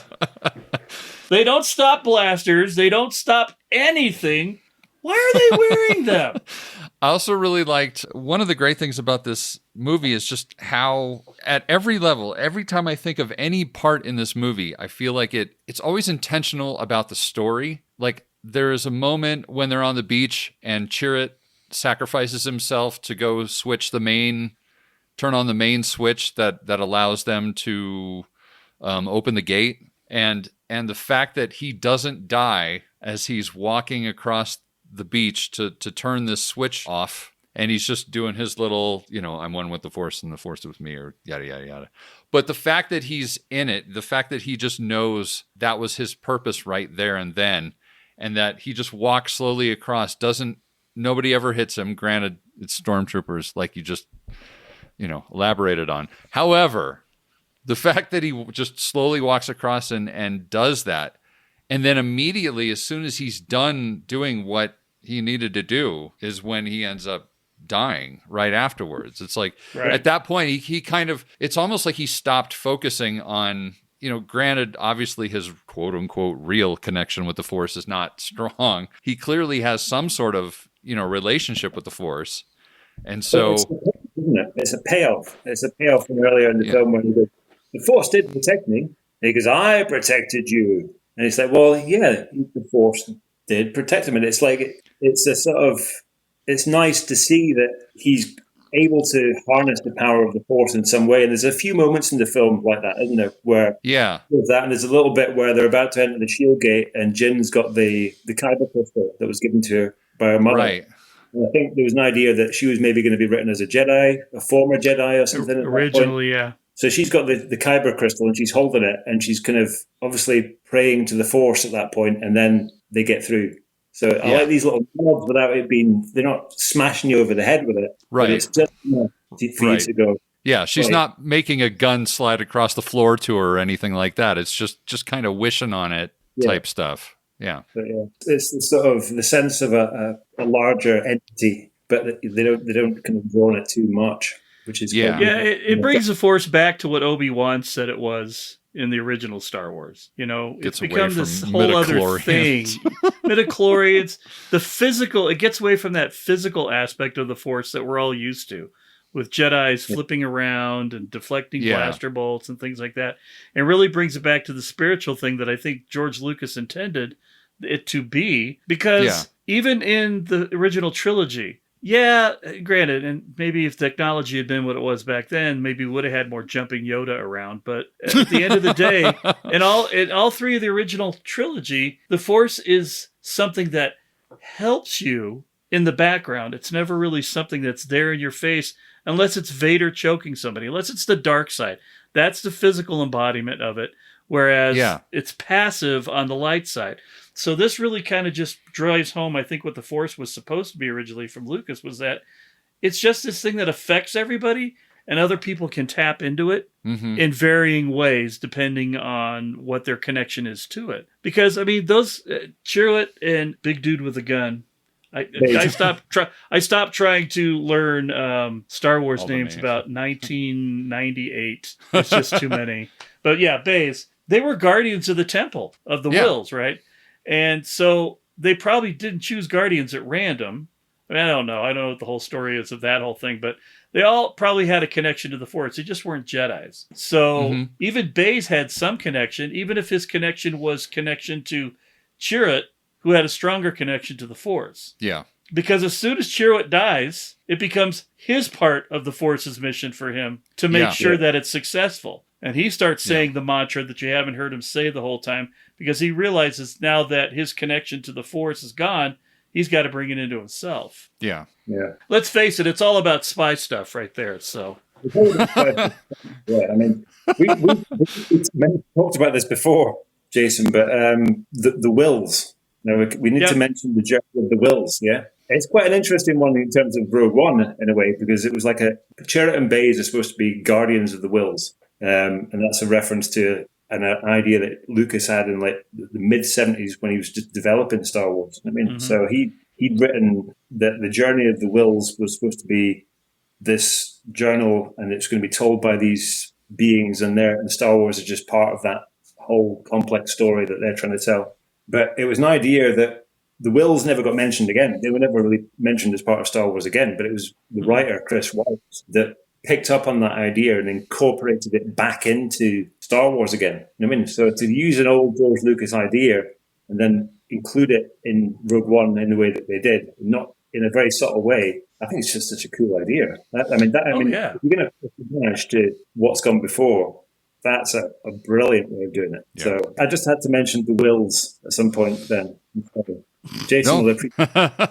They don't stop blasters. They don't stop anything. Why are they wearing them? I also really liked one of the great things about this movie is just how at every level, every time I think of any part in this movie, I feel like it's always intentional about the story. Like there is a moment when they're on the beach and Chirrut sacrifices himself to go turn on the main switch that allows them to open the gate. And the fact that he doesn't die as he's walking across the beach to turn this switch off, and he's just doing his little, I'm one with the Force and the Force is with me, or yada, yada, yada. But the fact that he's in it, the fact that he just knows that was his purpose right there and then, and that he just walks slowly across, nobody ever hits him. Granted, it's stormtroopers, like you just, elaborated on. However, the fact that he just slowly walks across and does that, and then immediately, as soon as he's done doing what he needed to do, is when he ends up dying right afterwards. It's like, at that point, he kind of, it's almost like he stopped focusing on, granted, obviously his quote unquote real connection with the Force is not strong. He clearly has some sort of, relationship with the Force. And so... It's a payoff. It's a payoff from earlier in the film when he goes, the Force did protect me. And he goes, I protected you. And it's like, well, yeah, the Force did protect him. And it's like, it's a sort of, it's nice to see that he's able to harness the power of the Force in some way. And there's a few moments in the film like that, isn't there? Where with that, and there's a little bit where they're about to enter the shield gate and Jyn's got the kyber crystal that was given to her by her mother. Right. And I think there was an idea that she was maybe going to be written as a Jedi, a former Jedi or something. Originally, yeah. So she's got the kyber crystal and she's holding it and she's kind of obviously praying to the Force at that point, and then they get through. So I like these little nods without it being, they're not smashing you over the head with it. Right. But it's just for you to go. Yeah, she's not making a gun slide across the floor to her or anything like that. It's just kind of wishing on it type stuff. Yeah. But yeah, it's the sort of the sense of a larger entity, but they don't kind of draw on it too much, which is yeah. It brings the Force back to what Obi-Wan said it was in the original Star Wars. It's become this whole other thing. Midichlorians, the physical, it gets away from that physical aspect of the Force that we're all used to, with Jedis flipping around and deflecting blaster bolts and things like that, and really brings it back to the spiritual thing that I think George Lucas intended it to be, because even in the original trilogy, granted, and maybe if technology had been what it was back then, maybe we would have had more jumping Yoda around. But at the end of the day, in all three of the original trilogy, the Force is something that helps you in the background. It's never really something that's there in your face, unless it's Vader choking somebody, unless it's the dark side. That's the physical embodiment of it, whereas it's passive on the light side. So this really kind of just drives home, I think, what the Force was supposed to be originally from Lucas, was that it's just this thing that affects everybody, and other people can tap into it in varying ways depending on what their connection is to it. Because, I mean, those Chirrut and Big Dude with a Gun, I stopped trying to learn Star Wars names about 1998. It's just too many. But yeah, Baze, they were guardians of the Temple of the Wills, right? And so they probably didn't choose guardians at random. I mean, I don't know what the whole story is of that whole thing, but they all probably had a connection to the Force. They just weren't Jedis. So even Baze had some connection, even if his connection was connection to Chirrut, who had a stronger connection to the Force. Yeah. Because as soon as Chirrut dies, it becomes his part of the Force's mission for him to make sure that it's successful. And he starts saying the mantra that you haven't heard him say the whole time, because he realizes now that his connection to the Force is gone, he's got to bring it into himself. Yeah. Yeah. Let's face it, it's all about spy stuff right there. So. I mean, we talked about this before, Jason, but the Wills. We need to mention the journey of the Wills, It's quite an interesting one in terms of Rogue One, in a way, because it was like Chirrut and Baze are supposed to be guardians of the Wills. And that's a reference to an idea that Lucas had in like the mid-70s when he was just developing Star Wars. I mean, so he'd written that the journey of the Wills was supposed to be this journal, and it's going to be told by these beings, and Star Wars is just part of that whole complex story that they're trying to tell. But it was an idea that the Wills never got mentioned again. They were never really mentioned as part of Star Wars again, but it was the writer, Chris White, that picked up on that idea and incorporated it back into Star Wars again. You know what I mean? So to use an old George Lucas idea and then include it in Rogue One in the way that they did, not in a very subtle way, I think it's just such a cool idea. If you're going to manage to what's gone before, that's a brilliant way of doing it. Yeah. So I just had to mention the Wills at some point then. Jason will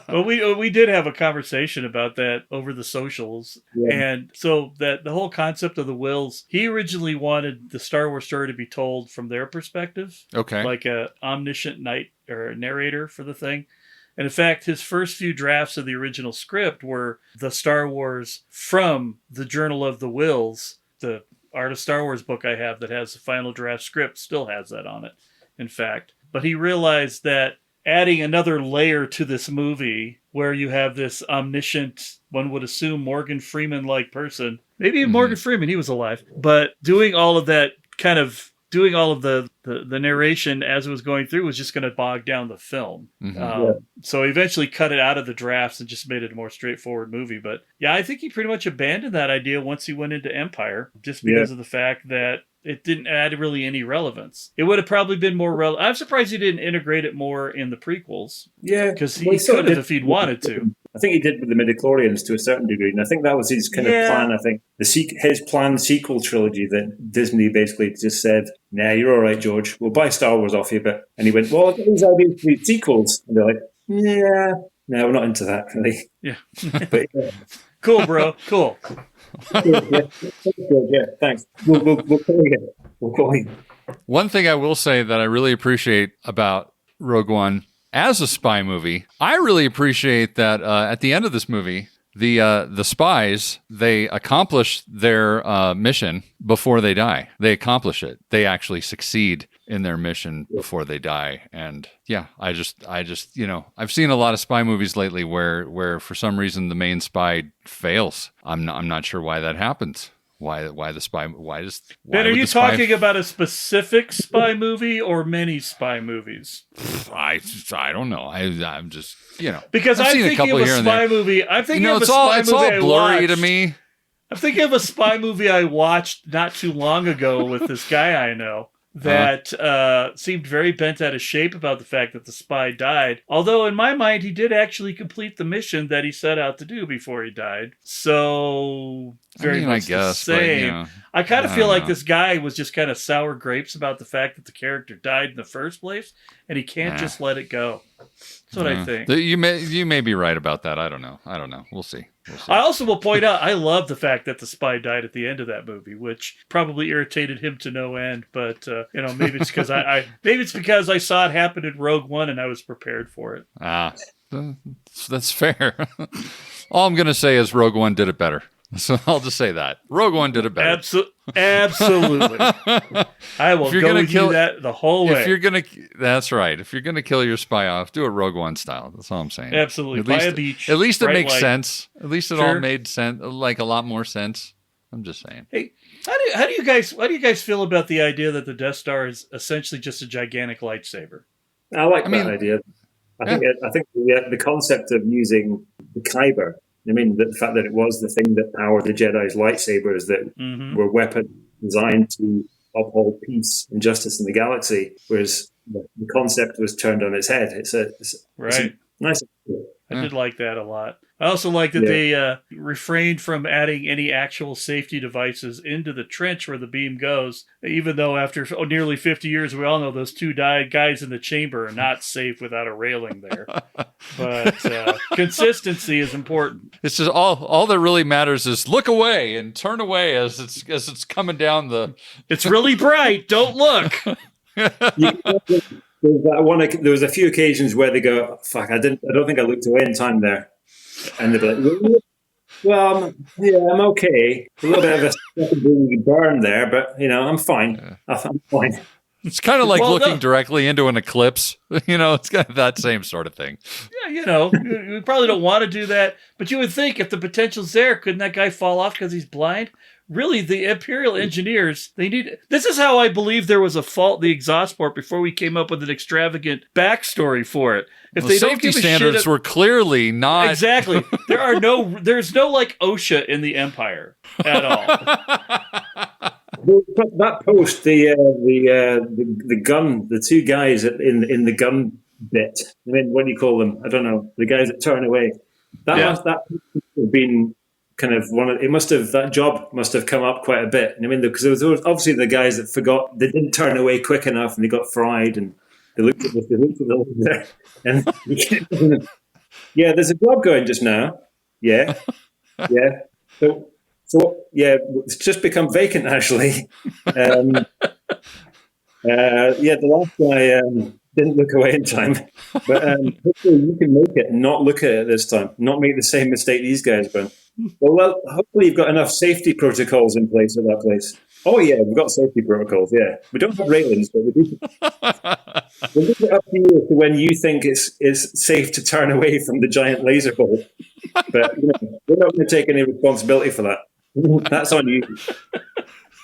Well, we did have a conversation about that over the socials. Yeah. And so that the whole concept of the Wills, he originally wanted the Star Wars story to be told from their perspective. Okay. Like a omniscient knight or a narrator for the thing. And in fact, his first few drafts of the original script were the Star Wars from the Journal of the Wills, the Art of Star Wars book I have that has the final draft script, still has that on it, in fact. But he realized that adding another layer to this movie where you have this omniscient, one would assume Morgan Freeman-like person, maybe Morgan Freeman, he was alive, but doing all of that doing all of the narration as it was going through was just going to bog down the film. So he eventually cut it out of the drafts and just made it a more straightforward movie. But yeah, I think he pretty much abandoned that idea once he went into Empire, just because of the fact that it didn't add really any relevance. It would have probably been more relevant. I'm surprised he didn't integrate it more in the prequels. Yeah. Because he could have if he'd wanted to. I think he did with the midichlorians to a certain degree, and I think that was his kind of plan. I think his planned sequel trilogy that Disney basically just said, "Nah, you're all right, George. We'll buy Star Wars off you." And he went, "Well, I've got these ideas for these sequels," and they're like, "Yeah, no, we're not into that, really." Yeah, but, cool, bro, cool. Yeah, thanks. We'll call you. One thing I will say that I really appreciate about Rogue One as a spy movie, I really appreciate that at the end of this movie, the spies, they accomplish their mission before they die. They accomplish it. They actually succeed. in their mission before they die. And yeah, I just, I've seen a lot of spy movies lately where for some reason the main spy fails. I'm not sure why that happens. Why does Ben, are you talking about a specific spy movie or many spy movies? I don't know. I'm just, because I'm thinking of a spy movie. I'm thinking of a spy movie. It's all blurry to me. I'm thinking of a spy movie I watched not too long ago with this guy I know that seemed very bent out of shape about the fact that the spy died. Although in my mind, he did actually complete the mission that he set out to do before he died. So very much the same. But, I kind of feel like this guy was just kind of sour grapes about the fact that the character died in the first place, and he can't just let it go. That's what I think. You may be right about that. I don't know. We'll see. I also will point out, I love the fact that the spy died at the end of that movie, which probably irritated him to no end. But maybe it's because because I saw it happen in Rogue One and I was prepared for it. That's fair. All I'm going to say is Rogue One did it better. So I'll just say that Rogue One did it better. Absolutely. I will go with you that the whole way. That's right. If you're gonna kill your spy off, do it Rogue One style. That's all I'm saying. Absolutely. By a beach. At least it makes sense. At least it all made sense, like a lot more sense. I'm just saying. Hey, how do you guys feel about the idea that the Death Star is essentially just a gigantic lightsaber? I like that idea. I think the concept of using the kyber. I mean, the fact that it was the thing that powered the Jedi's lightsabers that were weapons designed to uphold peace and justice in the galaxy, whereas the concept was turned on its head. It's a nice idea. I did like that a lot. I also like that they refrained from adding any actual safety devices into the trench where the beam goes, even though after nearly 50 years, we all know those two guys in the chamber are not safe without a railing there. But consistency is important. It's just all that really matters is look away and turn away as it's coming down the... It's really bright. Don't look. There was a few occasions where they go, "Fuck! I don't think I looked away in time there," and they'd be like, "Well, I'm okay. A little bit of a secondary burn there, but I'm fine. I'm fine." It's kind of like looking directly into an eclipse. It's kind of that same sort of thing. Yeah, we probably don't want to do that, but you would think if the potential's there, couldn't that guy fall off because he's blind? Really, the Imperial engineers, this is how I believe there was a fault in the exhaust port before we came up with an extravalent backstory for it. If the safety standards were clearly not... Exactly. There's no like OSHA in the Empire at all. That post, the gun, the two guys in the gun bit, I mean, what do you call them? I don't know. The guys that turn away. That must have been... kind of that job must have come up quite a bit. I mean, because there was obviously the guys that forgot, they didn't turn away quick enough and they got fried and they looked at the there. And there's a job going just now. Yeah. So it's just become vacant actually. The last guy didn't look away in time, but hopefully you can make it and not look at it this time, not make the same mistake these guys done. Well, hopefully you've got enough safety protocols in place at that place. Oh yeah, we've got safety protocols. Yeah, we don't have railings, but we do. We'll leave it up to you as to when you think it's safe to turn away from the giant laser bolt. But we're not going to take any responsibility for that. That's on you.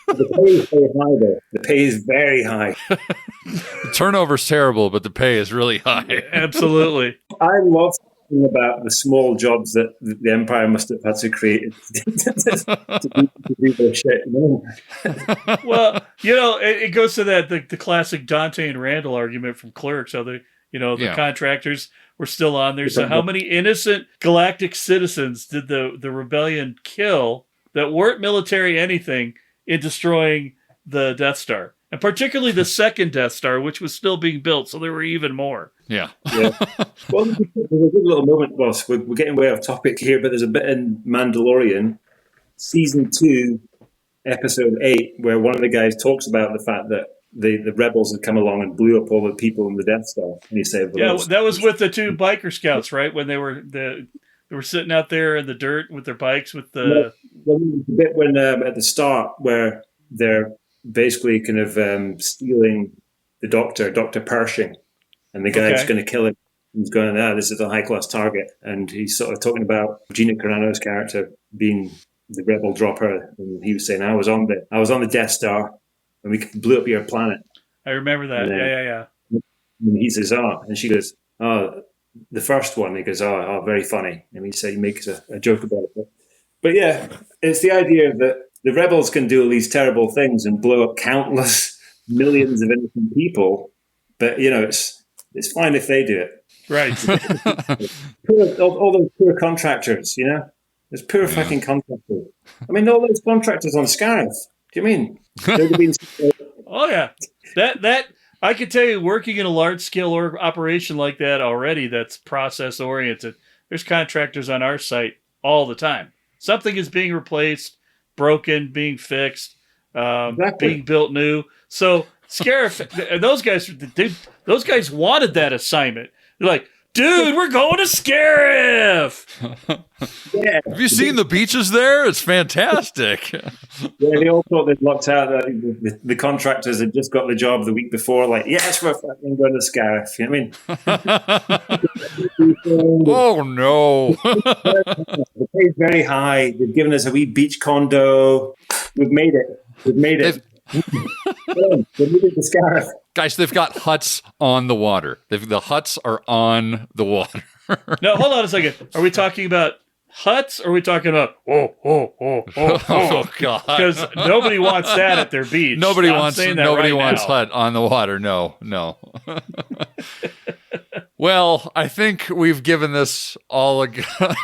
The pay is very high, though. The pay is very high. The turnover's terrible, but the pay is really high. Absolutely. I love talking about the small jobs that the Empire must have had to create to do their shit. Well, it goes to the classic Dante and Randall argument from Clerks. How the contractors were still on there. So how many innocent galactic citizens did the rebellion kill that weren't military anything in destroying the Death Star? And particularly the second Death Star, which was still being built, so there were even more. Yeah. Well, there's a good little moment, boss. We're getting way off topic here, but there's a bit in Mandalorian, Season 2, Episode 8, where one of the guys talks about the fact that the rebels had come along and blew up all the people in the Death Star. And he said, that was with the two biker scouts, right? When they were sitting out there in the dirt with their bikes with the... Well, the bit when at the start where they're basically kind of stealing the doctor, Dr. Pershing, and the guy who's going to kill him. He's going, this is a high-class target. And he's sort of talking about Gina Carano's character being the rebel dropper. And he was saying, I was on the Death Star and we blew up your planet. I remember that. Yeah. And he says, and she goes, the first one. He goes, very funny. And he makes a joke about it. But yeah, it's the idea that the rebels can do all these terrible things and blow up countless millions of innocent people. But, it's fine if they do it. Right. all those poor contractors, There's poor fucking contractors. I mean, all those contractors on Scarif. Do you mean? Oh, yeah. That I can tell you, working in a large-scale operation like that already that's process-oriented, there's contractors on our site all the time. Something is being replaced, broken, being fixed, being built new. So Scarif, those guys wanted that assignment. They're like, dude, we're going to Scarif. Yeah. Have you seen the beaches there? It's fantastic. Yeah, they all thought they'd locked out. The contractors had just got the job the week before. Like, yes, we're fucking going to Scarif. You know what I mean? Oh, no. The pay's very high. They've given us a wee beach condo. We've made it. They moved it to Scarif. Guys, they've got huts on the water. The huts are on the water. No, hold on a second. Are we talking about huts or are we talking about oh God? Because nobody wants that at their beach. Nobody wants hut on the water. No. Well, I think we've given this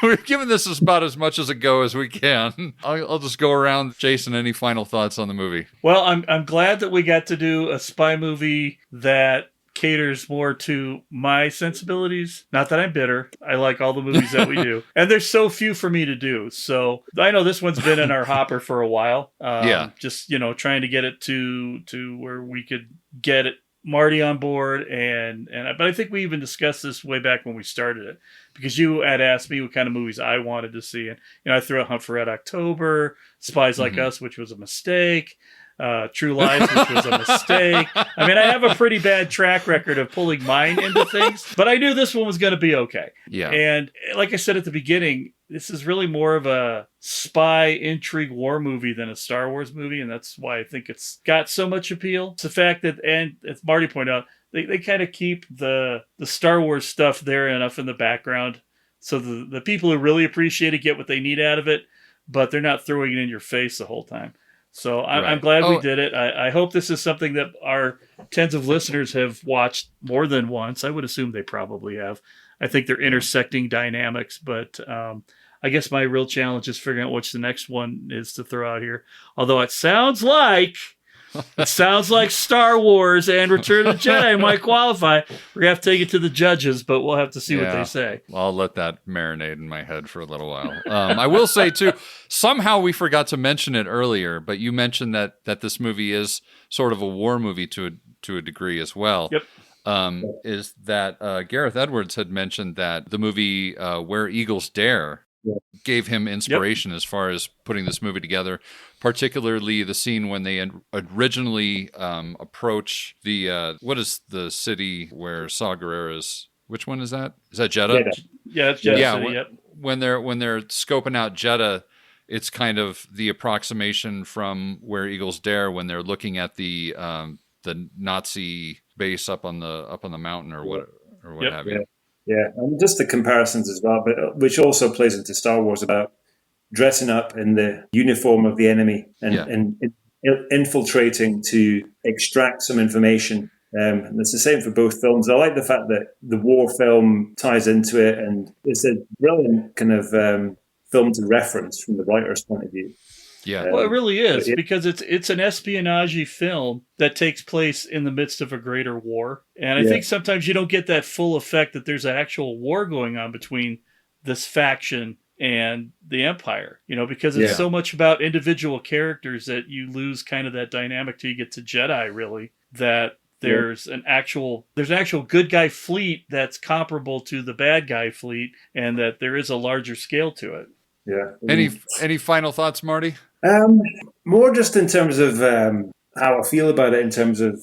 we've given this about as much as a go as we can. I'll just go around. Jason, any final thoughts on the movie? Well, I'm glad that we got to do a spy movie that caters more to my sensibilities. Not that I'm bitter. I like all the movies that we do. And there's so few for me to do. So I know this one's been in our hopper for a while. Just, trying to get it to where we could get it Marty on board, but I think we even discussed this way back when we started it, because you had asked me what kind of movies I wanted to see, and I threw out Hunt for Red October, Spies Like Us, which was a mistake, True Lies, which was a mistake. I mean, I have a pretty bad track record of pulling mine into things, but I knew this one was going to be okay. Yeah, and like I said at the beginning, this is really more of a spy intrigue war movie than a Star Wars movie, and that's why I think it's got so much appeal. It's the fact that, and as Marty pointed out, they kind of keep the Star Wars stuff there enough in the background, so the people who really appreciate it get what they need out of it, but they're not throwing it in your face the whole time. So I'm glad we did it. I hope this is something that our tens of listeners have watched more than once. I would assume they probably have. I think they're intersecting dynamics, but I guess my real challenge is figuring out which the next one is to throw out here. Although it sounds like Star Wars and Return of the Jedi might qualify. We're going to have to take it to the judges, but we'll have to see what they say. I'll let that marinate in my head for a little while. I will say, too, somehow we forgot to mention it earlier, but you mentioned that this movie is sort of a war movie to a degree as well. Yep. Is that Gareth Edwards had mentioned that the movie Where Eagles Dare gave him inspiration as far as putting this movie together, particularly the scene when they originally approach the what is the city where Saw Gerrera's, which one is that? Is that Jeddah? Yeah, it's Jeddah City, when they're scoping out Jeddah, it's kind of the approximation from Where Eagles Dare when they're looking at the Nazi base up on the mountain or what have you. Yeah, and just the comparisons as well, but which also plays into Star Wars about dressing up in the uniform of the enemy and infiltrating to extract some information. And it's the same for both films. I like the fact that the war film ties into it, and it's a brilliant kind of film to reference from the writer's point of view. Yeah, well, it really is, because it's an espionage film that takes place in the midst of a greater war. And I think sometimes you don't get that full effect that there's an actual war going on between this faction and the Empire, because it's so much about individual characters that you lose kind of that dynamic till you get to Jedi, really, that there's an actual good guy fleet that's comparable to the bad guy fleet, and that there is a larger scale to it. Yeah. Any final thoughts, Marty? More just in terms of how I feel about it, in terms of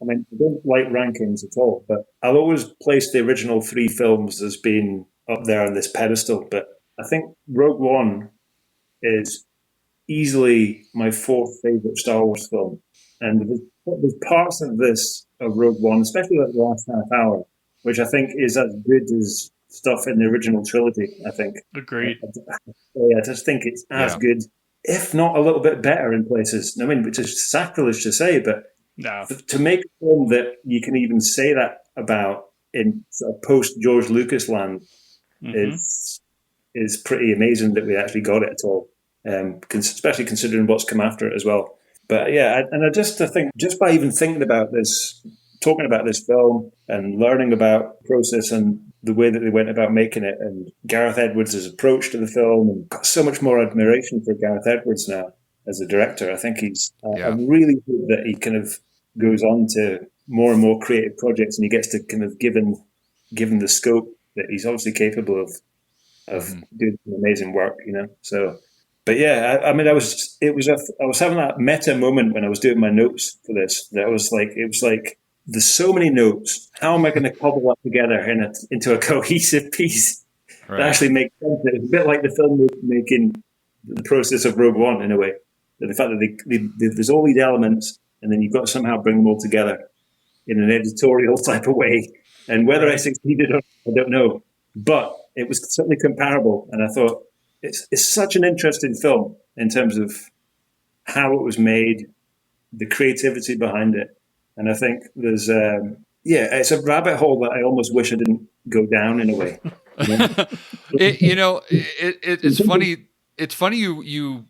I mean, I don't like rankings at all, but I'll always place the original 3 films as being up there on this pedestal. But I think Rogue One is easily my 4th favorite Star Wars film. And there's parts of Rogue One, especially like the last half hour, which I think is as good as stuff in the original trilogy, I think. Agreed. I just think it's as good, if not a little bit better in places. I mean, which is sacrilege to say, but to make a film that you can even say that about in sort of post-George Lucas land is pretty amazing that we actually got it at all, especially considering what's come after it as well. But yeah, I think just by even thinking about this, talking about this film and learning about the process and the way that they went about making it, and Gareth Edwards' approach to the film, and got so much more admiration for Gareth Edwards now as a director. I think I really hope that he kind of goes on to more and more creative projects, and he gets to kind of given the scope that he's obviously capable of doing some amazing work, you know. So, but yeah, I mean, I was having that meta moment when I was doing my notes for this. That was like, it was like, there's so many notes. How am I going to cobble that together into a cohesive piece that actually makes sense? It's a bit like the film making the process of Rogue One in a way. The fact that there's all these elements, and then you've got to somehow bring them all together in an editorial type of way. And whether I succeeded or not, I don't know. But it was certainly comparable. And I thought, it's such an interesting film in terms of how it was made, the creativity behind it. And I think there's, it's a rabbit hole that I almost wish I didn't go down in a way. It's funny. It's funny you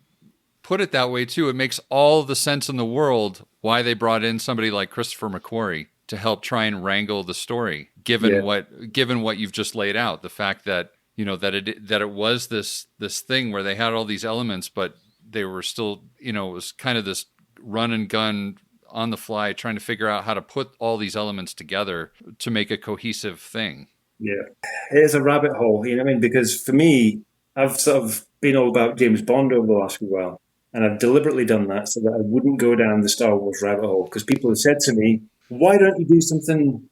put it that way too. It makes all the sense in the world why they brought in somebody like Christopher McQuarrie to help try and wrangle the story, given what you've just laid out. The fact that that it was this thing where they had all these elements, but they were still it was kind of this run and gun on the fly, trying to figure out how to put all these elements together to make a cohesive thing. Yeah, it is a rabbit hole, you know what I mean? Because for me, I've sort of been all about James Bond over the last while, and I've deliberately done that so that I wouldn't go down the Star Wars rabbit hole. Because people have said to me, why don't you do something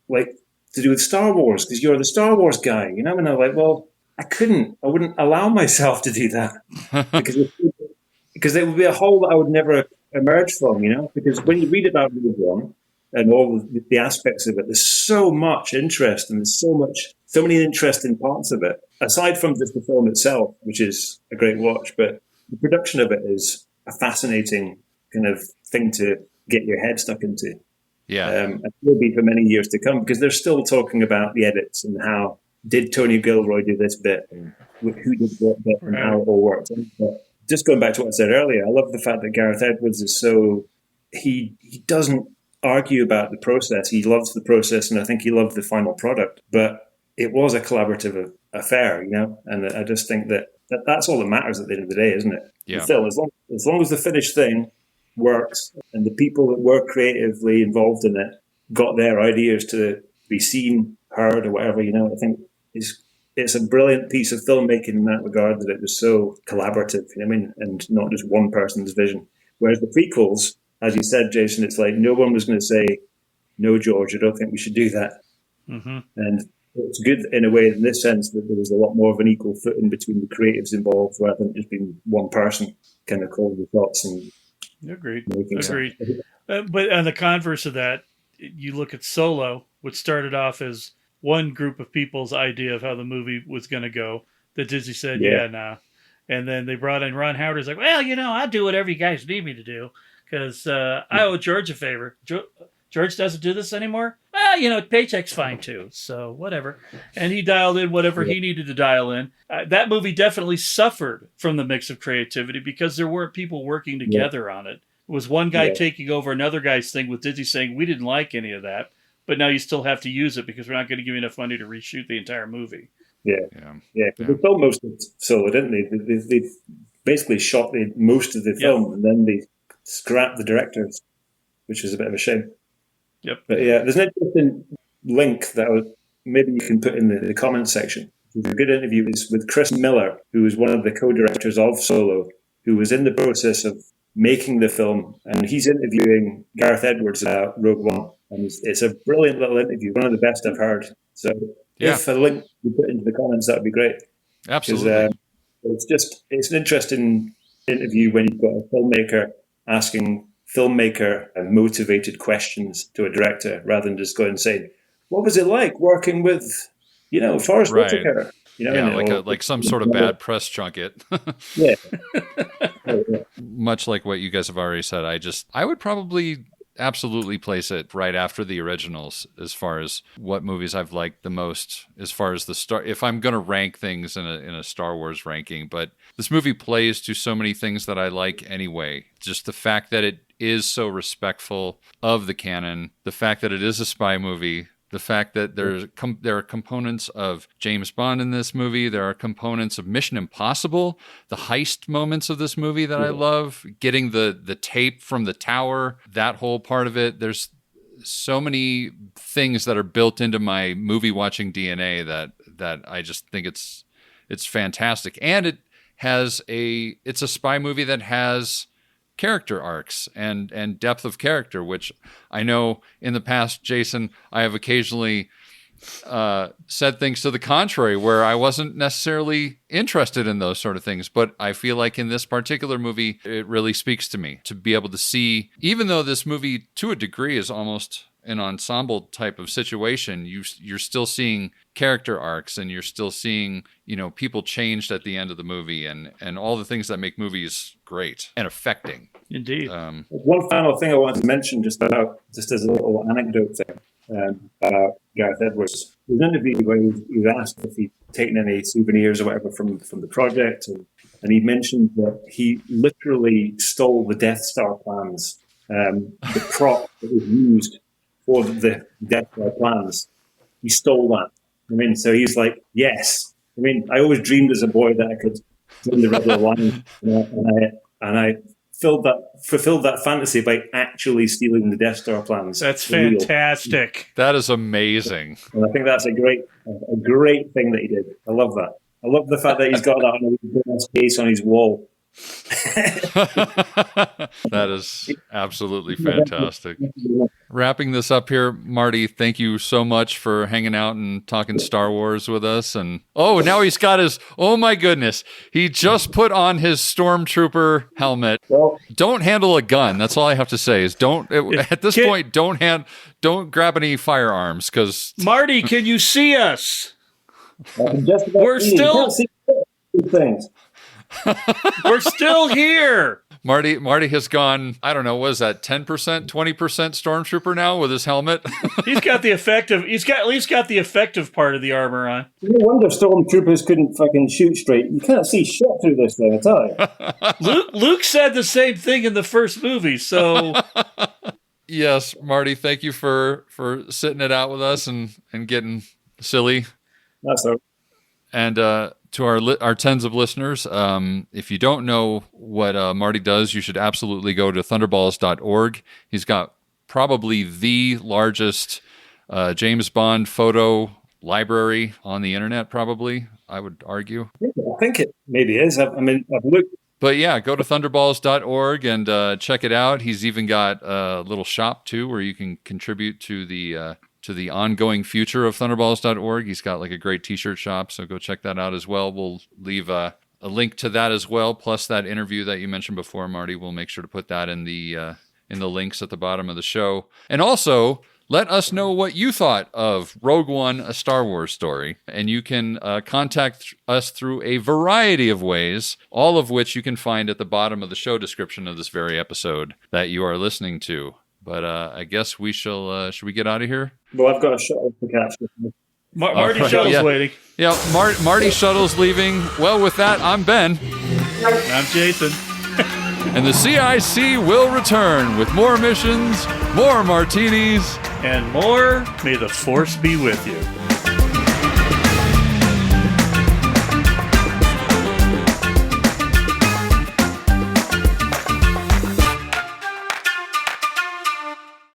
like to do with Star Wars? Because you're the Star Wars guy, you know? And I'm like, well, I wouldn't allow myself to do that. because it would be a hole that I would never emerge from, you know, because when you read about Rogue One and all the aspects of it, there's so much interest and there's so many interesting parts of it, aside from just the film itself, which is a great watch, but the production of it is a fascinating kind of thing to get your head stuck into. Yeah. And will be for many years to come, because they're still talking about the edits and how did Tony Gilroy do this bit and who did what bit and how it all worked. But just going back to what I said earlier, I love the fact that Gareth Edwards is he doesn't argue about the process. He loves the process, and I think he loved the final product. But it was a collaborative affair, you know, and I just think that's all that matters at the end of the day, isn't it? Yeah. Still, as long as the finished thing works and the people that were creatively involved in it got their ideas to be seen, heard, or whatever, you know, I think it's a brilliant piece of filmmaking in that regard, that it was so collaborative, you know what I mean, and not just one person's vision. Whereas the prequels, as you said, Jason, it's like no one was going to say, no, George, I don't think we should do that. Mm-hmm. And it's good in a way in this sense that there was a lot more of an equal footing between the creatives involved rather than just being one person kind of calling the thoughts and Agreed. But on the converse of that, you look at Solo, which started off as one group of people's idea of how the movie was going to go, that Disney said, nah. And then they brought in Ron Howard. He's like, well, I'll do whatever you guys need me to do, because I owe George a favor. George doesn't do this anymore. Well, paycheck's fine too, so whatever. And he dialed in whatever he needed to dial in. That movie definitely suffered from the mix of creativity because there weren't people working together on it. It was one guy taking over another guy's thing, with Disney saying, we didn't like any of that, but now you still have to use it because we're not going to give you enough money to reshoot the entire movie. Yeah. They filmed most of Solo, didn't they? They basically shot most of the film, and then they scrapped the directors, which is a bit of a shame. Yep. But yeah, there's an interesting link that maybe you can put in the comments section. A good interview is with Chris Miller, who was one of the co-directors of Solo, who was in the process of making the film, and he's interviewing Gareth Edwards about Rogue One, and it's a brilliant little interview, one of the best I've heard. So if a link you put into the comments, that would be great. Absolutely. It's an interesting interview when you've got a filmmaker asking filmmaker and motivated questions to a director rather than just going and saying, "What was it like working with, Forrest Whitaker?" Like some sort of bad press junket. Yeah. Much like what you guys have already said, I would probably absolutely place it right after the originals as far as what movies I've liked the most, as far as if I'm going to rank things in a Star Wars ranking. But this movie plays to so many things that I like anyway. Just the fact that it is so respectful of the canon, the fact that it is a spy movie, the fact that there are components of James Bond in this movie. There are components of Mission Impossible, the heist moments of this movie that I love. Getting the tape from the tower, that whole part of it. There's so many things that are built into my movie watching DNA that I just think it's fantastic. And it's a spy movie that has character arcs and depth of character, which I know in the past, Jason, I have occasionally said things to the contrary where I wasn't necessarily interested in those sort of things. But I feel like in this particular movie, it really speaks to me to be able to see, even though this movie to a degree is almost an ensemble type of situation, you're still seeing character arcs, and you're still seeing, people changed at the end of the movie, and all the things that make movies great and affecting. Indeed. One final thing I wanted to mention, just as a little anecdote thing about Gareth Edwards. There was an interview where he was asked if he'd taken any souvenirs or whatever from the project, and he mentioned that he literally stole the Death Star plans, the prop that was used for the Death Star plans. He stole that. So he's like, yes. I always dreamed as a boy that I could join the Rebel Alliance, and I fulfilled that fantasy by actually stealing the Death Star plans. That's fantastic. That is amazing. And I think that's a great thing that he did. I love that. I love the fact that he's got that on his case on his wall. That is absolutely fantastic. Wrapping this up here, Marty, thank you so much for hanging out and talking Star Wars with us. And now he's got oh my goodness, he just put on his Stormtrooper helmet. Well, don't handle a gun. That's all I have to say is don't grab any firearms, because Marty, can you see us? We're still things. We're still here. Marty has gone, I don't know, what is that, 10%, 20% Stormtrooper now with his helmet? He's at least got the effective part of the armor on. No wonder Stormtroopers couldn't fucking shoot straight. You can't see shit through this thing, I tell you. Luke said the same thing in the first movie, so... Yes, Marty, thank you for sitting it out with us and getting silly. That's all. And to our tens of listeners, if you don't know what Marty does, you should absolutely go to thunderballs.org. He's got probably the largest James Bond photo library on the internet, probably, I would argue. I think it maybe is. I've looked. But yeah, go to thunderballs.org and check it out. He's even got a little shop, too, where you can contribute to the ongoing future of thunderballs.org. He's got like a great t-shirt shop, so go check that out as well. We'll leave a link to that as well, plus that interview that you mentioned before, Marty. We'll make sure to put that in the links at the bottom of the show. And also, let us know what you thought of Rogue One, A Star Wars Story. And you can contact us through a variety of ways, all of which you can find at the bottom of the show description of this very episode that you are listening to. But I guess we shall. Should we get out of here? Well, I've got a shuttle to catch. Marty Shuttle's waiting. Yeah, Marty Shuttle's leaving. Well, with that, I'm Ben. I'm Jason. And the CIC will return with more missions, more martinis, and more. May the Force be with you.